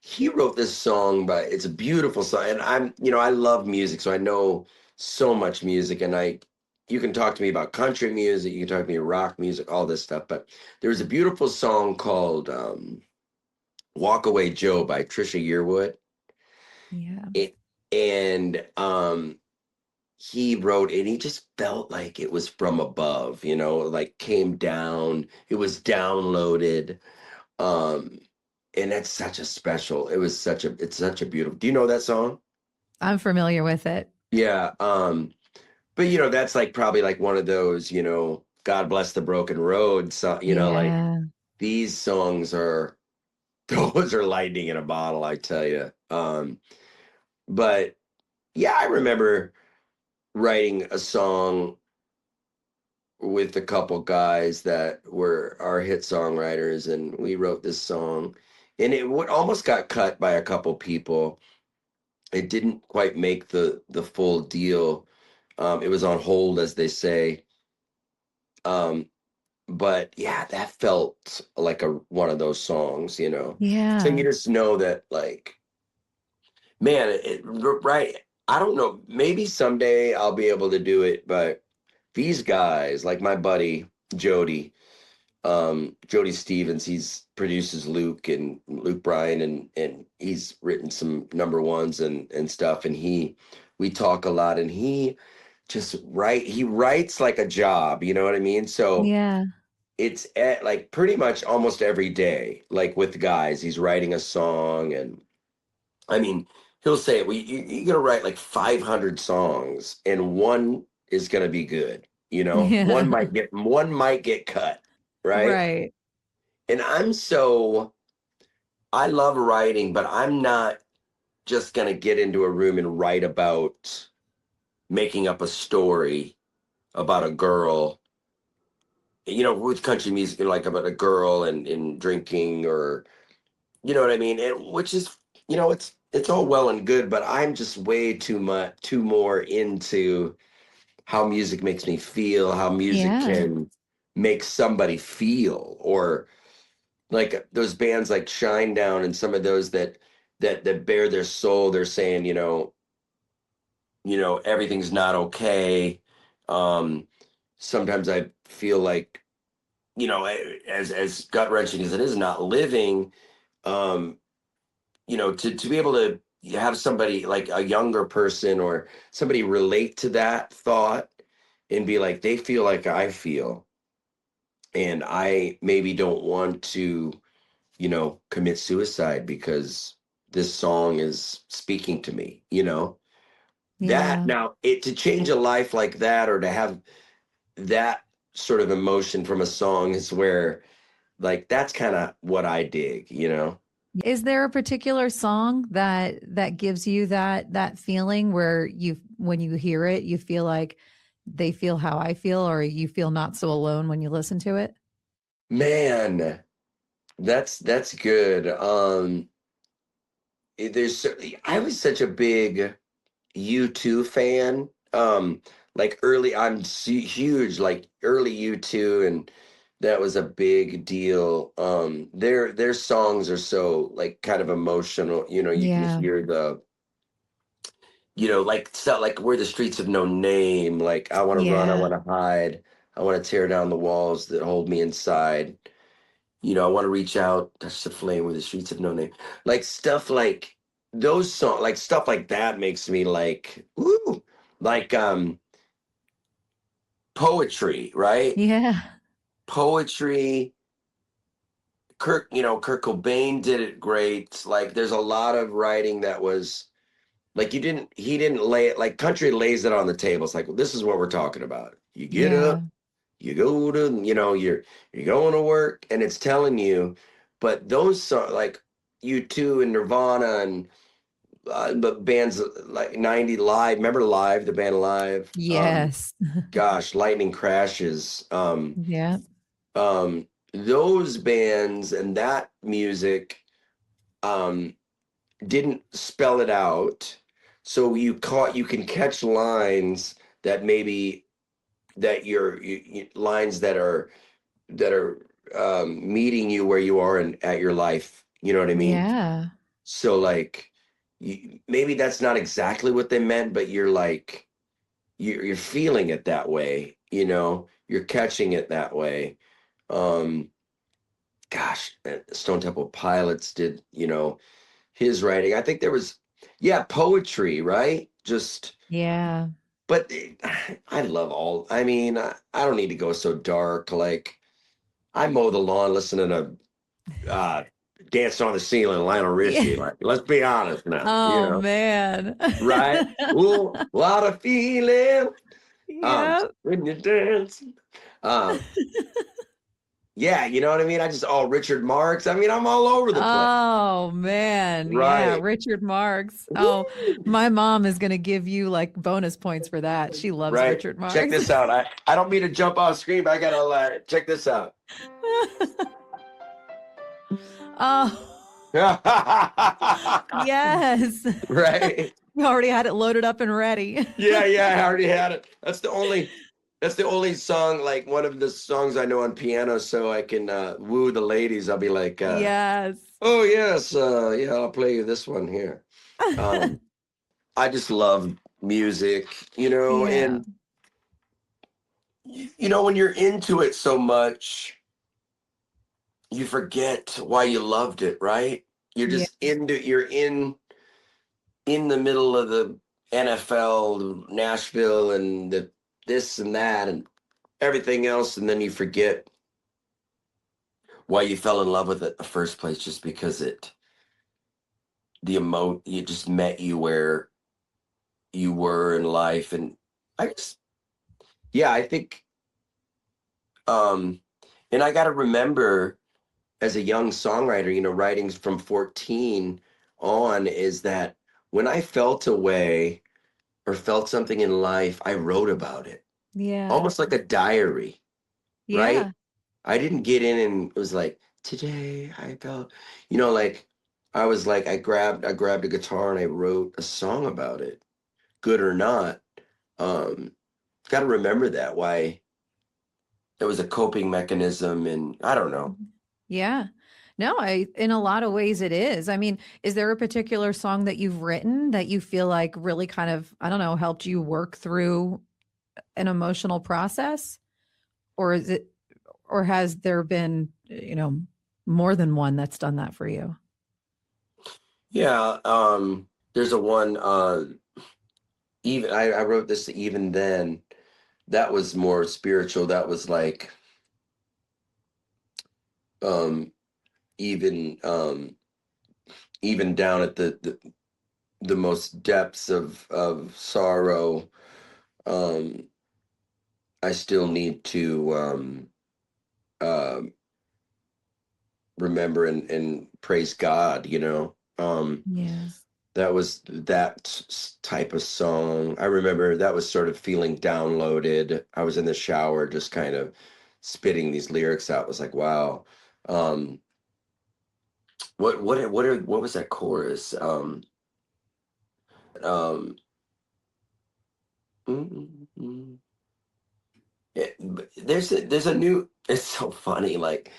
He wrote this song, but it's a beautiful song. And you know, I love music, so I know so much music. And you can talk to me about country music, you can talk to me rock music, all this stuff. But there's a beautiful song called "Walk Away Joe" by Trisha Yearwood. Yeah. And he wrote, and he just felt like it was from above, you know, like came down, it was downloaded. And that's it's such a beautiful, do you know that song? I'm familiar with it. Yeah. But you know, that's like probably like one of those, you know, God bless the broken road. So, you know, like these songs those are lightning in a bottle, I tell you. But yeah, I remember writing a song with a couple guys that were our hit songwriters, and we wrote this song, and almost got cut by a couple people. It didn't quite make the full deal. It was on hold, as they say. But yeah, that felt like one of those songs, you know. Yeah. So you just know that, like, man, right. I don't know. Maybe someday I'll be able to do it, but these guys, like my buddy Jody, Jody Stevens, he's produces Luke Bryan, and he's written some number ones and stuff. And we talk a lot, and he writes like a job, you know what I mean? So it's like pretty much almost every day, like with guys, he's writing a song. And I mean, he'll say, well, you're gonna write like 500 songs and one is gonna be good, you know. One might get cut, right? And I love writing, but I'm not just gonna get into a room and write about making up a story about a girl, you know, with country music, like about a girl and drinking, or you know what I mean? Which is, you know, it's all well and good, but I'm just way too more into how music makes me feel, how music can make somebody feel, or like those bands like Shinedown and some of those that bare their soul. They're saying, everything's not okay. Sometimes I feel like, as gut wrenching as it is, not living. To be able to have somebody like a younger person or somebody relate to that thought and be like, they feel like I feel, and I maybe don't want to, commit suicide because this song is speaking to me, that now to change a life like that, or to have that sort of emotion from a song, is where, like, that's kind of what I dig. Is there a particular song that gives you that feeling where when you hear it, you feel like they feel how I feel, or you feel not so alone when you listen to it? Man, that's good. I was such a big U2 fan. Like I'm huge, like early U2, and that was a big deal. Their songs are so like kind of emotional. You know, you can hear the, like stuff like "We're the Streets of No Name," like "I Want to Run, I Want to Hide, I Want to Tear Down the Walls That Hold Me Inside." I want to reach out, touch the flame with the streets of no name. Like stuff like those songs, like stuff like that makes me like, ooh, like poetry, right? Yeah. Poetry. Kurt Cobain did it great. Like there's a lot of writing that was like he didn't lay it, like country lays it on the table. It's like, well, this is what we're talking about. You get up, you go to, you're going to work, and it's telling you. But those songs like U2 and Nirvana and but bands like 90 Live, remember Live, the band Live? Yes. Gosh, Lightning Crashes. Yeah. Those bands and that music didn't spell it out. So you can catch lines that maybe that lines that are meeting you where you are at your life. You know what I mean? Yeah. So like, maybe that's not exactly what they meant, but you're like, you're feeling it that way. You're catching it that way. Gosh, Stone Temple Pilots did, his writing. I think there was, poetry, right? Just, but I love I mean, I don't need to go so dark. Like, I mow the lawn listening to Dancing on the Ceiling, Lionel Richie. Like, let's be honest now. Oh man. Right? Ooh, a lot of feeling. Yeah. When you dance. Yeah, you know what I mean? Richard Marx. I mean, I'm all over the place. Oh man. Right. Yeah, Richard Marx. Oh, my mom is going to give you like bonus points for that. She loves Richard Marx. Check this out. I don't mean to jump off screen, but I got to check this out. Oh. Yes. Right. You already had it loaded up and ready. Yeah, I already had it. That's the only song, like one of the songs I know on piano, so I can woo the ladies. I'll be like, yes. Oh yes, yeah, I'll play you this one here. I just love music, and when you're into it so much, you forget why you loved it, right? You're just you're in the middle of the NFL, Nashville, and this and that and everything else, and then you forget why you fell in love with it in the first place, just because it just met you where you were in life. And I think and I got to remember, as a young songwriter, writing from 14 on, is that when I felt a way or felt something in life, I wrote about it. Yeah. Almost like a diary, right? I didn't get in and it was like, today I felt, like I was like, I grabbed a guitar and I wrote a song about it, good or not. Got to remember that, why it was a coping mechanism, and I don't know. Yeah. No, in a lot of ways it is. I mean, is there a particular song that you've written that you feel like really kind of, I don't know, helped you work through an emotional process? Or has there been, more than one that's done that for you? Yeah. There's a one, I wrote this, Even Then. That was more spiritual. That was like, even down at the most depths of sorrow, I still need to remember and praise God. That was that type of song. I remember that was sort of feeling downloaded. I was in the shower just kind of spitting these lyrics out. It was like, wow. What was that chorus? Um, there's a new. It's so funny. Like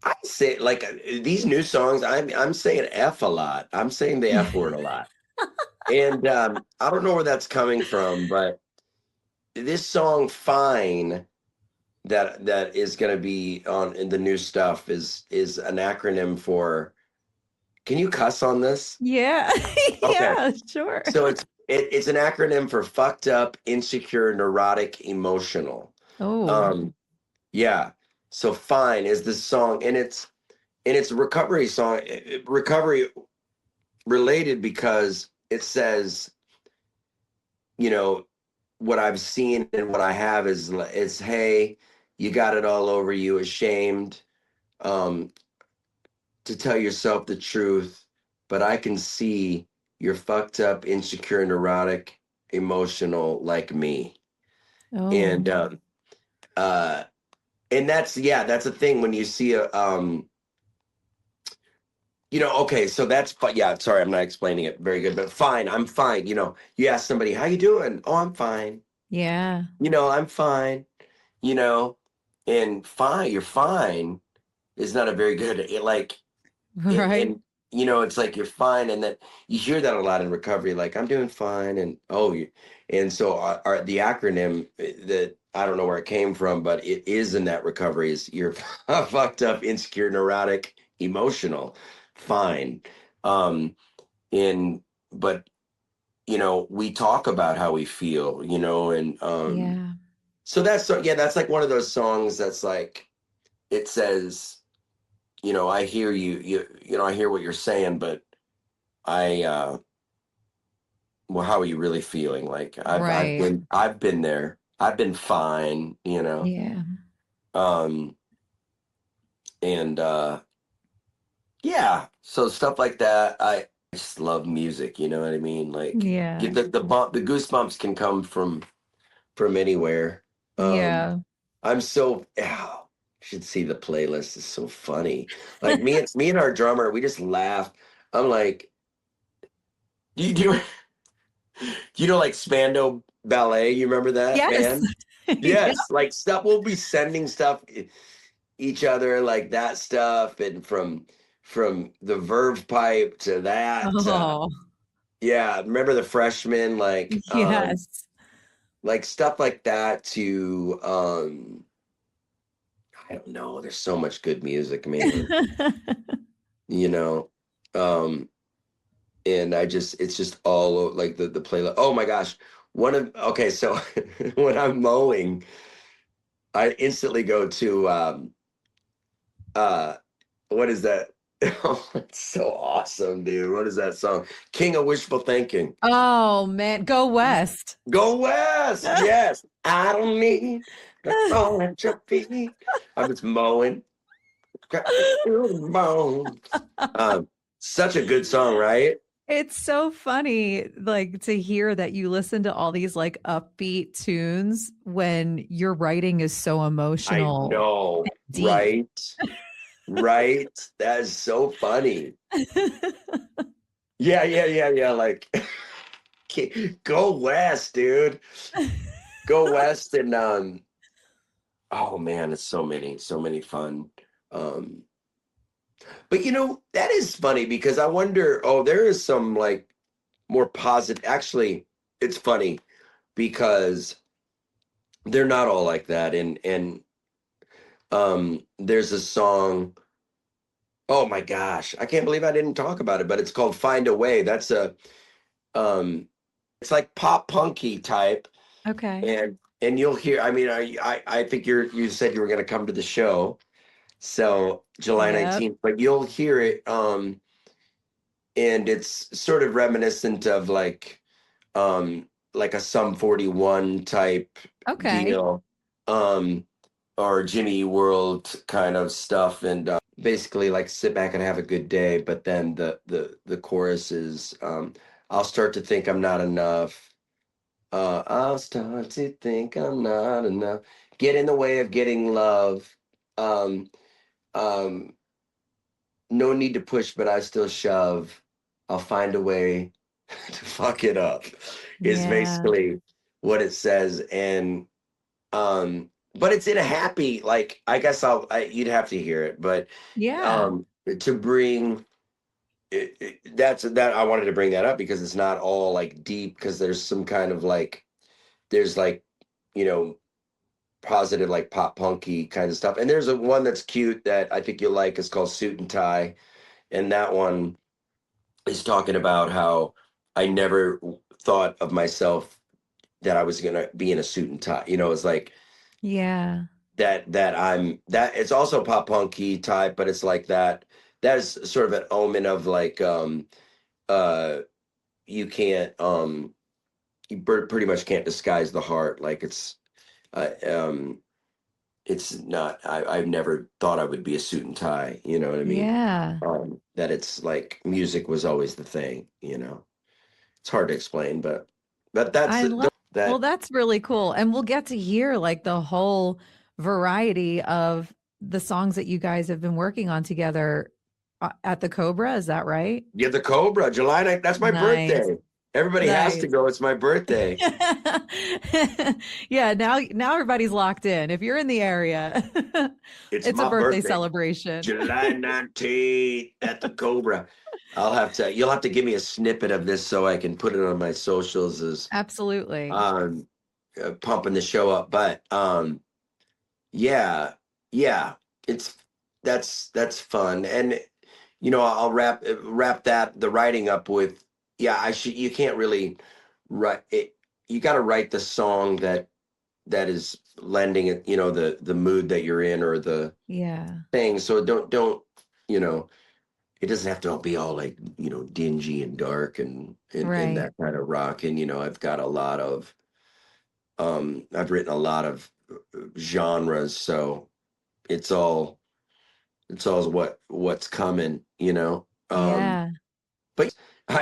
I say, like these new songs, I'm saying F a lot. I'm saying the F word a lot, and I don't know where that's coming from, but this song "Fine" that is going to be on in the new stuff is an acronym for. Can you cuss on this? Yeah. Okay. Yeah, sure. So it's an acronym for fucked up, insecure, neurotic, emotional. Oh. Yeah. So Fine is the song, and it's a recovery song, recovery related because it says, you know, what I've seen and what I have is hey, you got it all over you, ashamed, um, to tell yourself the truth, but I can see you're fucked up, insecure, neurotic, emotional like me. Oh. And uh and that's that's a thing when you see a okay, so that's yeah, sorry, I'm not explaining it very good, but fine, I'm fine. You ask somebody, how you doing? Oh, I'm fine. Yeah. I'm fine, you know, and fine, you're fine is not a very good Right. and it's like you're fine, and that you hear that a lot in recovery, like I'm doing fine, and and so the acronym that I don't know where it came from, but it is in that recovery is you're fucked up, insecure, neurotic, emotional, fine, in but we talk about how we feel, and Yeah. so that's like one of those songs that's like it says, I hear I hear what you're saying, but I well, how are you really feeling? Like Right. I've been there. I've been fine, Yeah. Um and yeah, so stuff like that. I just love music, you know what I mean? Like Yeah. the goosebumps can come from anywhere. Yeah. I'm so should see the playlist. It's so funny. Like me and our drummer, we just laugh. I'm like, do you do like Spandau Ballet? You remember that Yes. band? Yeah. Yes, like stuff. We'll be sending stuff each other, like that stuff, and from the Verve Pipe to that. Oh, Yeah, remember the Freshmen? yes. Like stuff like that. To I don't know. There's so much good music, man. You know, um, and it's just like the playlist. Oh my gosh, okay, so when I'm mowing, I instantly go to uh what is that? Oh, it's so awesome, dude. What is that song? King of Wishful Thinking. Oh man, go west. Go West. Yes. I don't need the phone at your feet. I'm just mowing. Got me through the bones. Such a good song, right? It's so funny, like, to hear that you listen to all these, like, upbeat tunes when your writing is so I emotional know, and deep. right? Right? That is so funny. Yeah. Like, go West, dude. Go West, and oh man, it's so many fun. Um, but that is funny because I wonder. Oh, there is some like more positive. Actually, it's funny because they're not all like that. And there's a song. Oh my gosh, I can't believe I didn't talk about it, but it's called "Find a Way." That's um, it's like pop punky type, Okay. and you'll hear. I mean, I think you said you were going to come to the show, so July Yep. 19th, but you'll hear it, and it's sort of reminiscent of like a Sum 41 type Okay. deal, or Jimmy Eat World kind of stuff, and basically like sit back and have a good day. But then the chorus is, I'll start to think I'm not enough. I'll start to think I'm not enough. Get in the way of getting love. Um, um, no need to push, but I still shove. I'll find a way to fuck it up is basically what it says. And but it's in a happy, like, I guess you'd have to hear it, but to bring that I wanted to bring that up because it's not all like deep, because there's some kind of like, there's like, you know, positive, like pop punky kind of stuff. And there's one that's cute that I think you'll like. It's called Suit and Tie. And that one is talking about how I never thought of myself that I was going to be in a suit and tie. You know, it's like, that it's also pop punky type, but it's like that is sort of an omen of like, you can't, you pretty much can't disguise the heart. Like it's not, I've never thought I would be a suit and tie, you know what I mean? That it's like music was always the thing, you know. It's hard to explain, but well, that's really cool. And we'll get to hear like the whole variety of the songs that you guys have been working on together at the Cobra. Is that right? Yeah, the Cobra, July 9th. That's my birthday. Everybody has to go. It's my birthday. Yeah, now everybody's locked in. If you're in the area, it's a birthday celebration. July 19th at the Cobra. You'll have to give me a snippet of this so I can put it on my socials as absolutely pumping the show up. But that's fun. And you know, I'll wrap the writing up with, you can't really write it. You got to write the song that is lending it, you know, the mood that you're in, or the thing. So don't, you know, it doesn't have to be all like, you know, dingy and dark and that kind of rock. And, you know, I've got a lot of, I've written a lot of genres, so it's all what's coming, you know? But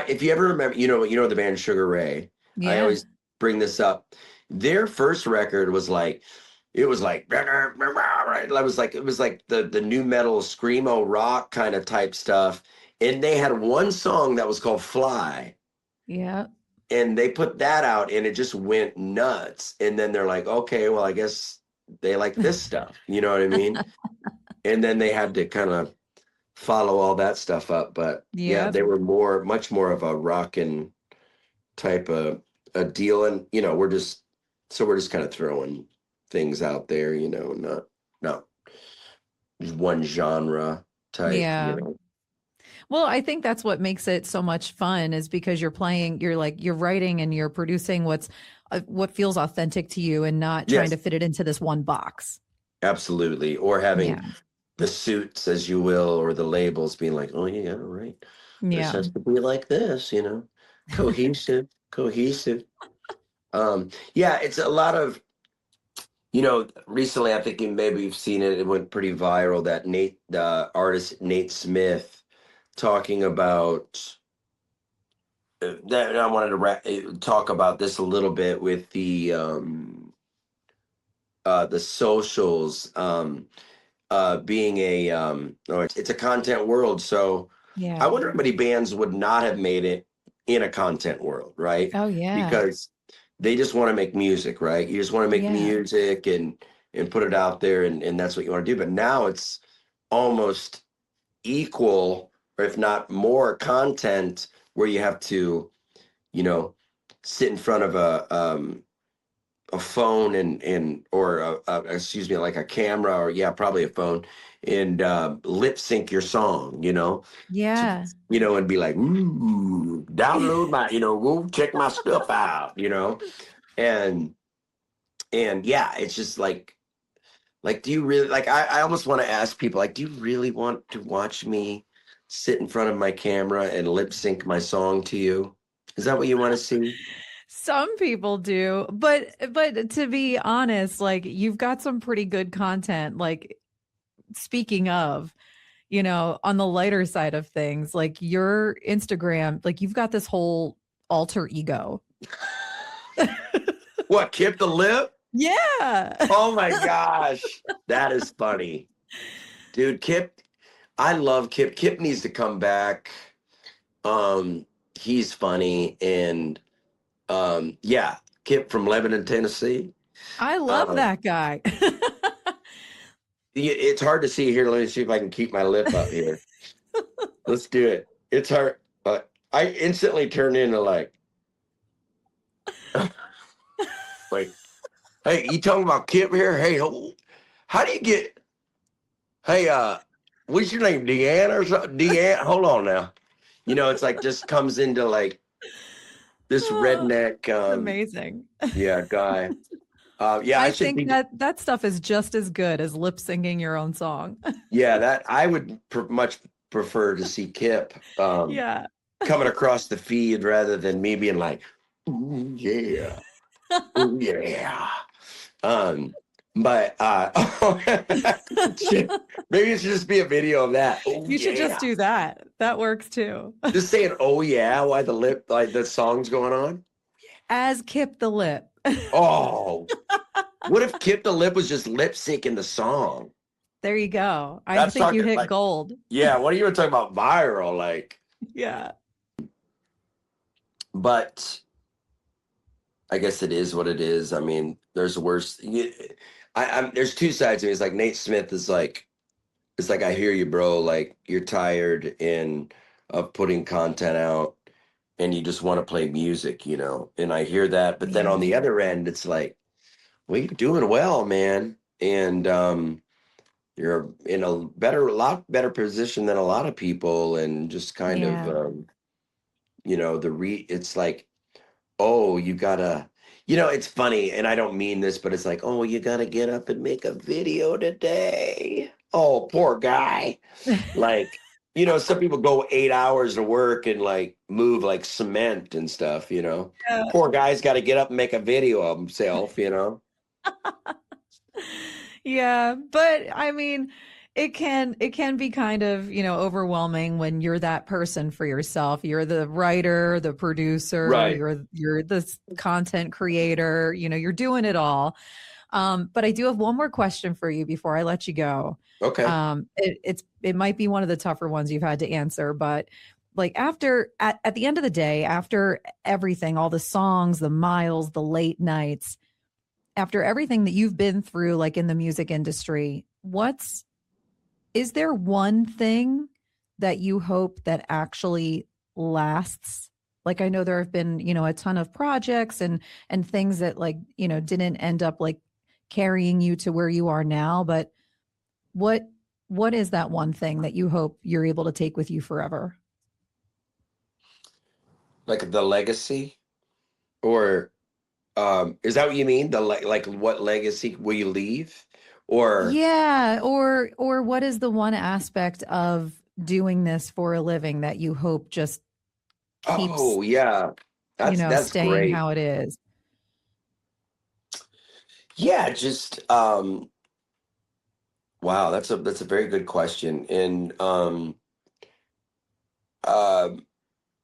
if you ever remember, you know the band Sugar Ray, I always bring this up. Their first record was like, it was like the new metal screamo rock kind of type stuff. And they had one song that was called Fly. Yeah. And they put that out and it just went nuts. And then they're like, okay, well, I guess they like this stuff. You know what I mean? And then they had to kind of follow all that stuff up. But they were much more of a rockin' type of a deal. And, you know, we're just kind of throwing things out there, you know, not one genre type, you know. Well, I think that's what makes it so much fun, is because you're writing and you're producing what feels authentic to you, and not trying to fit it into this one box. Absolutely. Or having the suits, as you will, or the labels being like, oh yeah, right. This has to be like this, you know, cohesive. It's a lot of, you know, recently, I think maybe you've seen it. It went pretty viral, that the artist Nate Smith talking about that. I wanted to talk about this a little bit with the socials being it's a content world. So I wonder how many bands would not have made it in a content world, right? Oh yeah, because they just want to make music, right? You just want to make music and put it out there, and that's what you want to do. But now it's almost equal, or if not more, content where you have to, you know, sit in front of a phone or like a camera, or probably a phone, and lip sync your song, you know, and be like, ooh, download my, you know, go check my stuff out, you know, and it's just like, do you really, like, I almost want to ask people, like, do you really want to watch me sit in front of my camera and lip sync my song to you? Is that what you want to see? Some people do, but to be honest, like, you've got some pretty good content. Like, speaking of, you know, on the lighter side of things, like your Instagram, like you've got this whole alter ego. What, Kip the Lip? Yeah. Oh my gosh, that is funny, dude. Kip, I love Kip. Kip needs to come back. He's funny, and yeah, Kip from Lebanon, Tennessee. I love that guy. It's hard to see here. Let me see if I can keep my lip up here. Let's do it. It's hard. I instantly turn into like hey, you talking about Kip here? Hey, how do you get? Hey, what's your name? Deanna or something? Deanna. Hold on now. It's like just comes into like this redneck. Amazing. Yeah, guy. Yeah, I think that stuff is just as good as lip syncing your own song. Yeah, that I would much prefer to see Kip. Yeah. Coming across the feed rather than me being like, ooh, yeah, ooh, yeah. But maybe it should just be a video of that. Oh, you should just do that. That works too. Just saying, oh yeah, while the song's going on. As Kip the Lip. Oh, what if Kip the Lip was just lip syncing the song? There you go. I think you hit gold. Yeah, what are you talking about viral? Like, yeah. But I guess it is what it is. I mean, there's worse. There's two sides to me. It's like Nate Smith is like, it's like, I hear you, bro. Like, you're tired of putting content out and you just want to play music, and I hear that. But then on the other end, it's like, well, you're doing well, man. And you're in a lot better position than a lot of people. And just kind of, it's like, oh, you gotta, it's funny, and I don't mean this, but it's like, oh, you gotta get up and make a video today. Oh, poor guy. Like, some people go 8 hours to work and like move like cement and stuff, Poor guy's got to get up and make a video of himself, Yeah, but I mean, it can be kind of, overwhelming when you're that person for yourself. You're the writer, the producer, right. You're the content creator, you're doing it all. But I do have one more question for you before I let you go. Okay. It might be one of the tougher ones you've had to answer, but like at the end of the day, after everything, all the songs, the miles, the late nights, after everything that you've been through, like in the music industry, is there one thing that you hope that actually lasts? Like, I know there have been, a ton of projects and things that like, didn't end up like carrying you to where you are now, but what is that one thing that you hope you're able to take with you forever? Like the legacy, or is that what you mean? The like what legacy will you leave? Or yeah, or what is the one aspect of doing this for a living that you hope just keeps that's staying great. How it is? Yeah, just wow, that's a very good question. And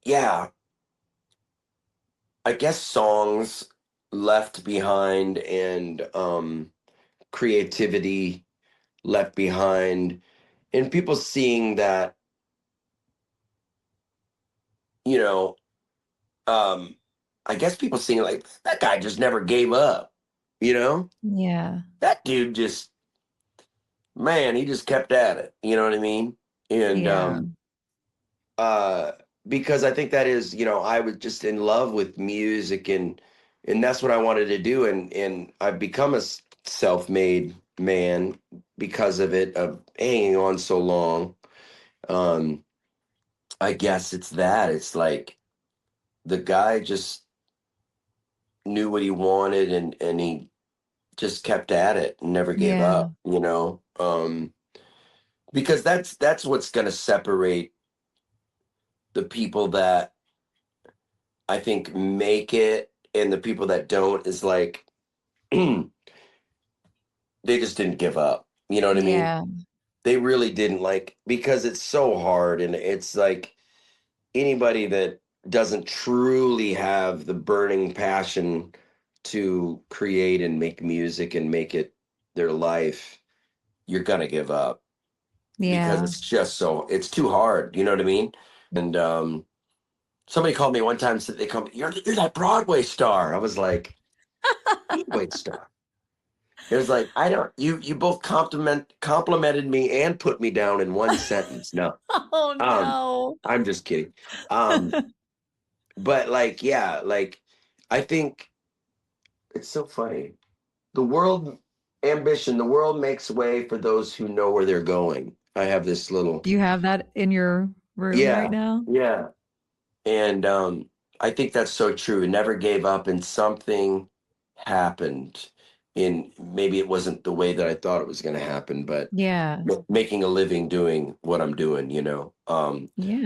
yeah, I guess songs left behind, and creativity left behind, and people seeing that, I guess people seeing like, that guy just never gave up, Yeah. that dude just, man, he just kept at it, you know what I mean? And because I think that is, I was just in love with music, and that's what I wanted to do, and I've become a self-made man because of it, of hanging on so long. I guess it's like the guy just knew what he wanted, and he just kept at it and never gave up, because that's what's going to separate the people that I think make it and the people that don't, is like, they just didn't give up. You know what I mean? They really didn't, like, because it's so hard, and it's like anybody that doesn't truly have the burning passion to create and make music and make it their life, you're gonna give up. because it's just it's too hard. You know what I mean? And somebody called me one time, said you're that Broadway star. I was like, Broadway star. It was like, you both complimented me and put me down in one sentence. No. Oh no. I'm just kidding. But like, yeah, like I think it's so funny. The world makes way for those who know where they're going. I have this little. You have that in your room right now? Yeah. And I think that's so true. Never gave up, and something happened. Maybe it wasn't the way that I thought it was going to happen, but making a living doing what I'm doing, you know.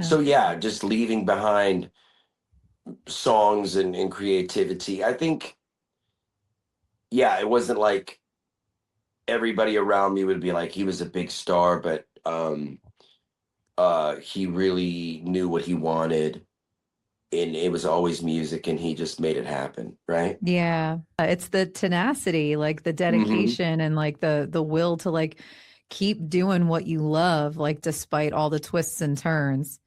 So yeah, just leaving behind songs and creativity. I think, yeah, it wasn't like everybody around me would be like, he was a big star, but he really knew what he wanted, and it was always music, and he just made it happen, right? Yeah. It's the tenacity, like the dedication and like the will to like keep doing what you love, like despite all the twists and turns.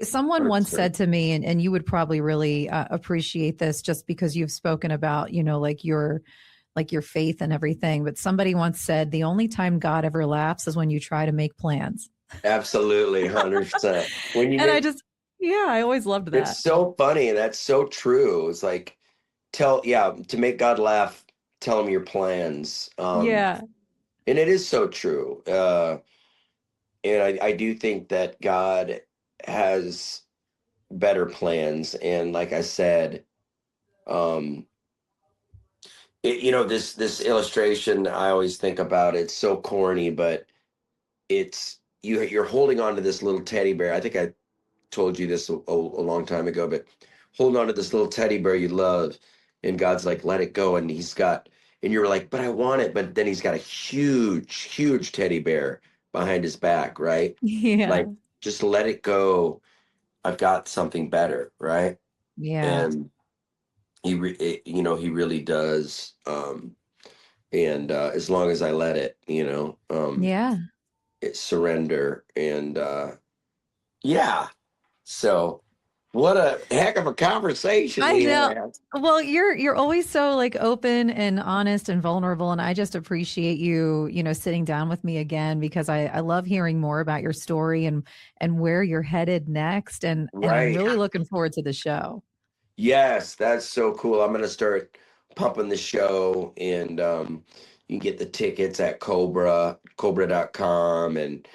Someone once said to me, and you would probably really appreciate this just because you've spoken about, you know, like your faith and everything. But somebody once said, the only time God ever laughs is when you try to make plans. Absolutely. 100%. I always loved that. It's so funny. And that's so true. It's like, to make God laugh, tell him your plans. And it is so true. And I do think that God has better plans. And like I said, this illustration, I always think about, it's so corny, but it's you're holding on to this little teddy bear. I think I told you this a long time ago, but holding on to this little teddy bear you love, and God's like, let it go. And and you're like, but I want it. But then he's got a huge teddy bear behind his back, right? Yeah. Like, just let it go. I've got something better, right? Yeah. And he really does. And as long as I let it, it's surrender. And so what a heck of a conversation. I know. Well, you're always so like open and honest and vulnerable. And I just appreciate you, sitting down with me again, because I love hearing more about your story and where you're headed next. And I'm really looking forward to the show. Yes, that's so cool. I'm going to start pumping the show, and you can get the tickets at cobra.com, and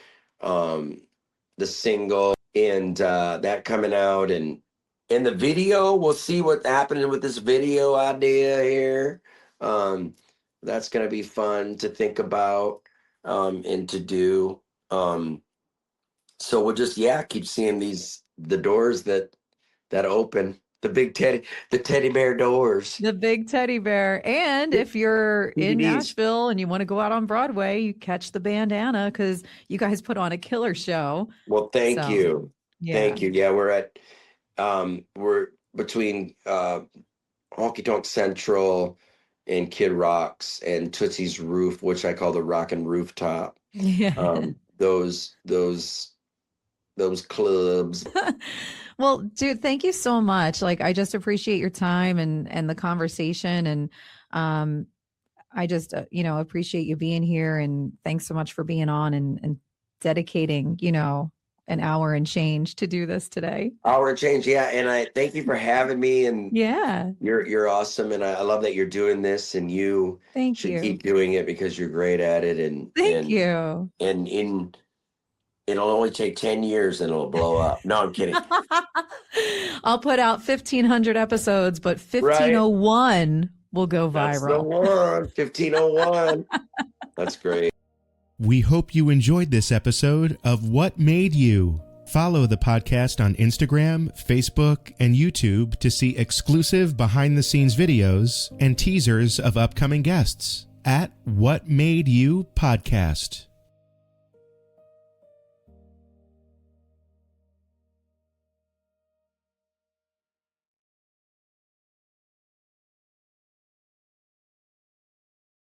the single, and that coming out, and in the video, we'll see what's happening with this video idea here. That's going to be fun to think about and to do. So we'll just, keep seeing the doors that open. The teddy bear doors. The big teddy bear. And if you're in Nashville and you want to go out on Broadway, you catch the bandana, because you guys put on a killer show. Well, thank you. Yeah. Thank you. Yeah, we're between Honky Tonk Central and Kid Rock's and Tootsie's Roof, which I call the Rockin' Rooftop. Yeah. Those clubs. Well, dude, thank you so much. Like, I just appreciate your time and the conversation. And I just, appreciate you being here. And thanks so much for being on and dedicating, an hour and change to do this today. Hour and change. Yeah. And I thank you for having me. And you're awesome. And I love that you're doing this, and you should keep doing it, because you're great at it. And thank you. And it'll only take 10 years and it'll blow up. No, I'm kidding. I'll put out 1,500 episodes, but 1501 will go viral. That's the one. 1501. That's great. We hope you enjoyed this episode of What Made You. Follow the podcast on Instagram, Facebook, and YouTube to see exclusive behind-the-scenes videos and teasers of upcoming guests at What Made You Podcast.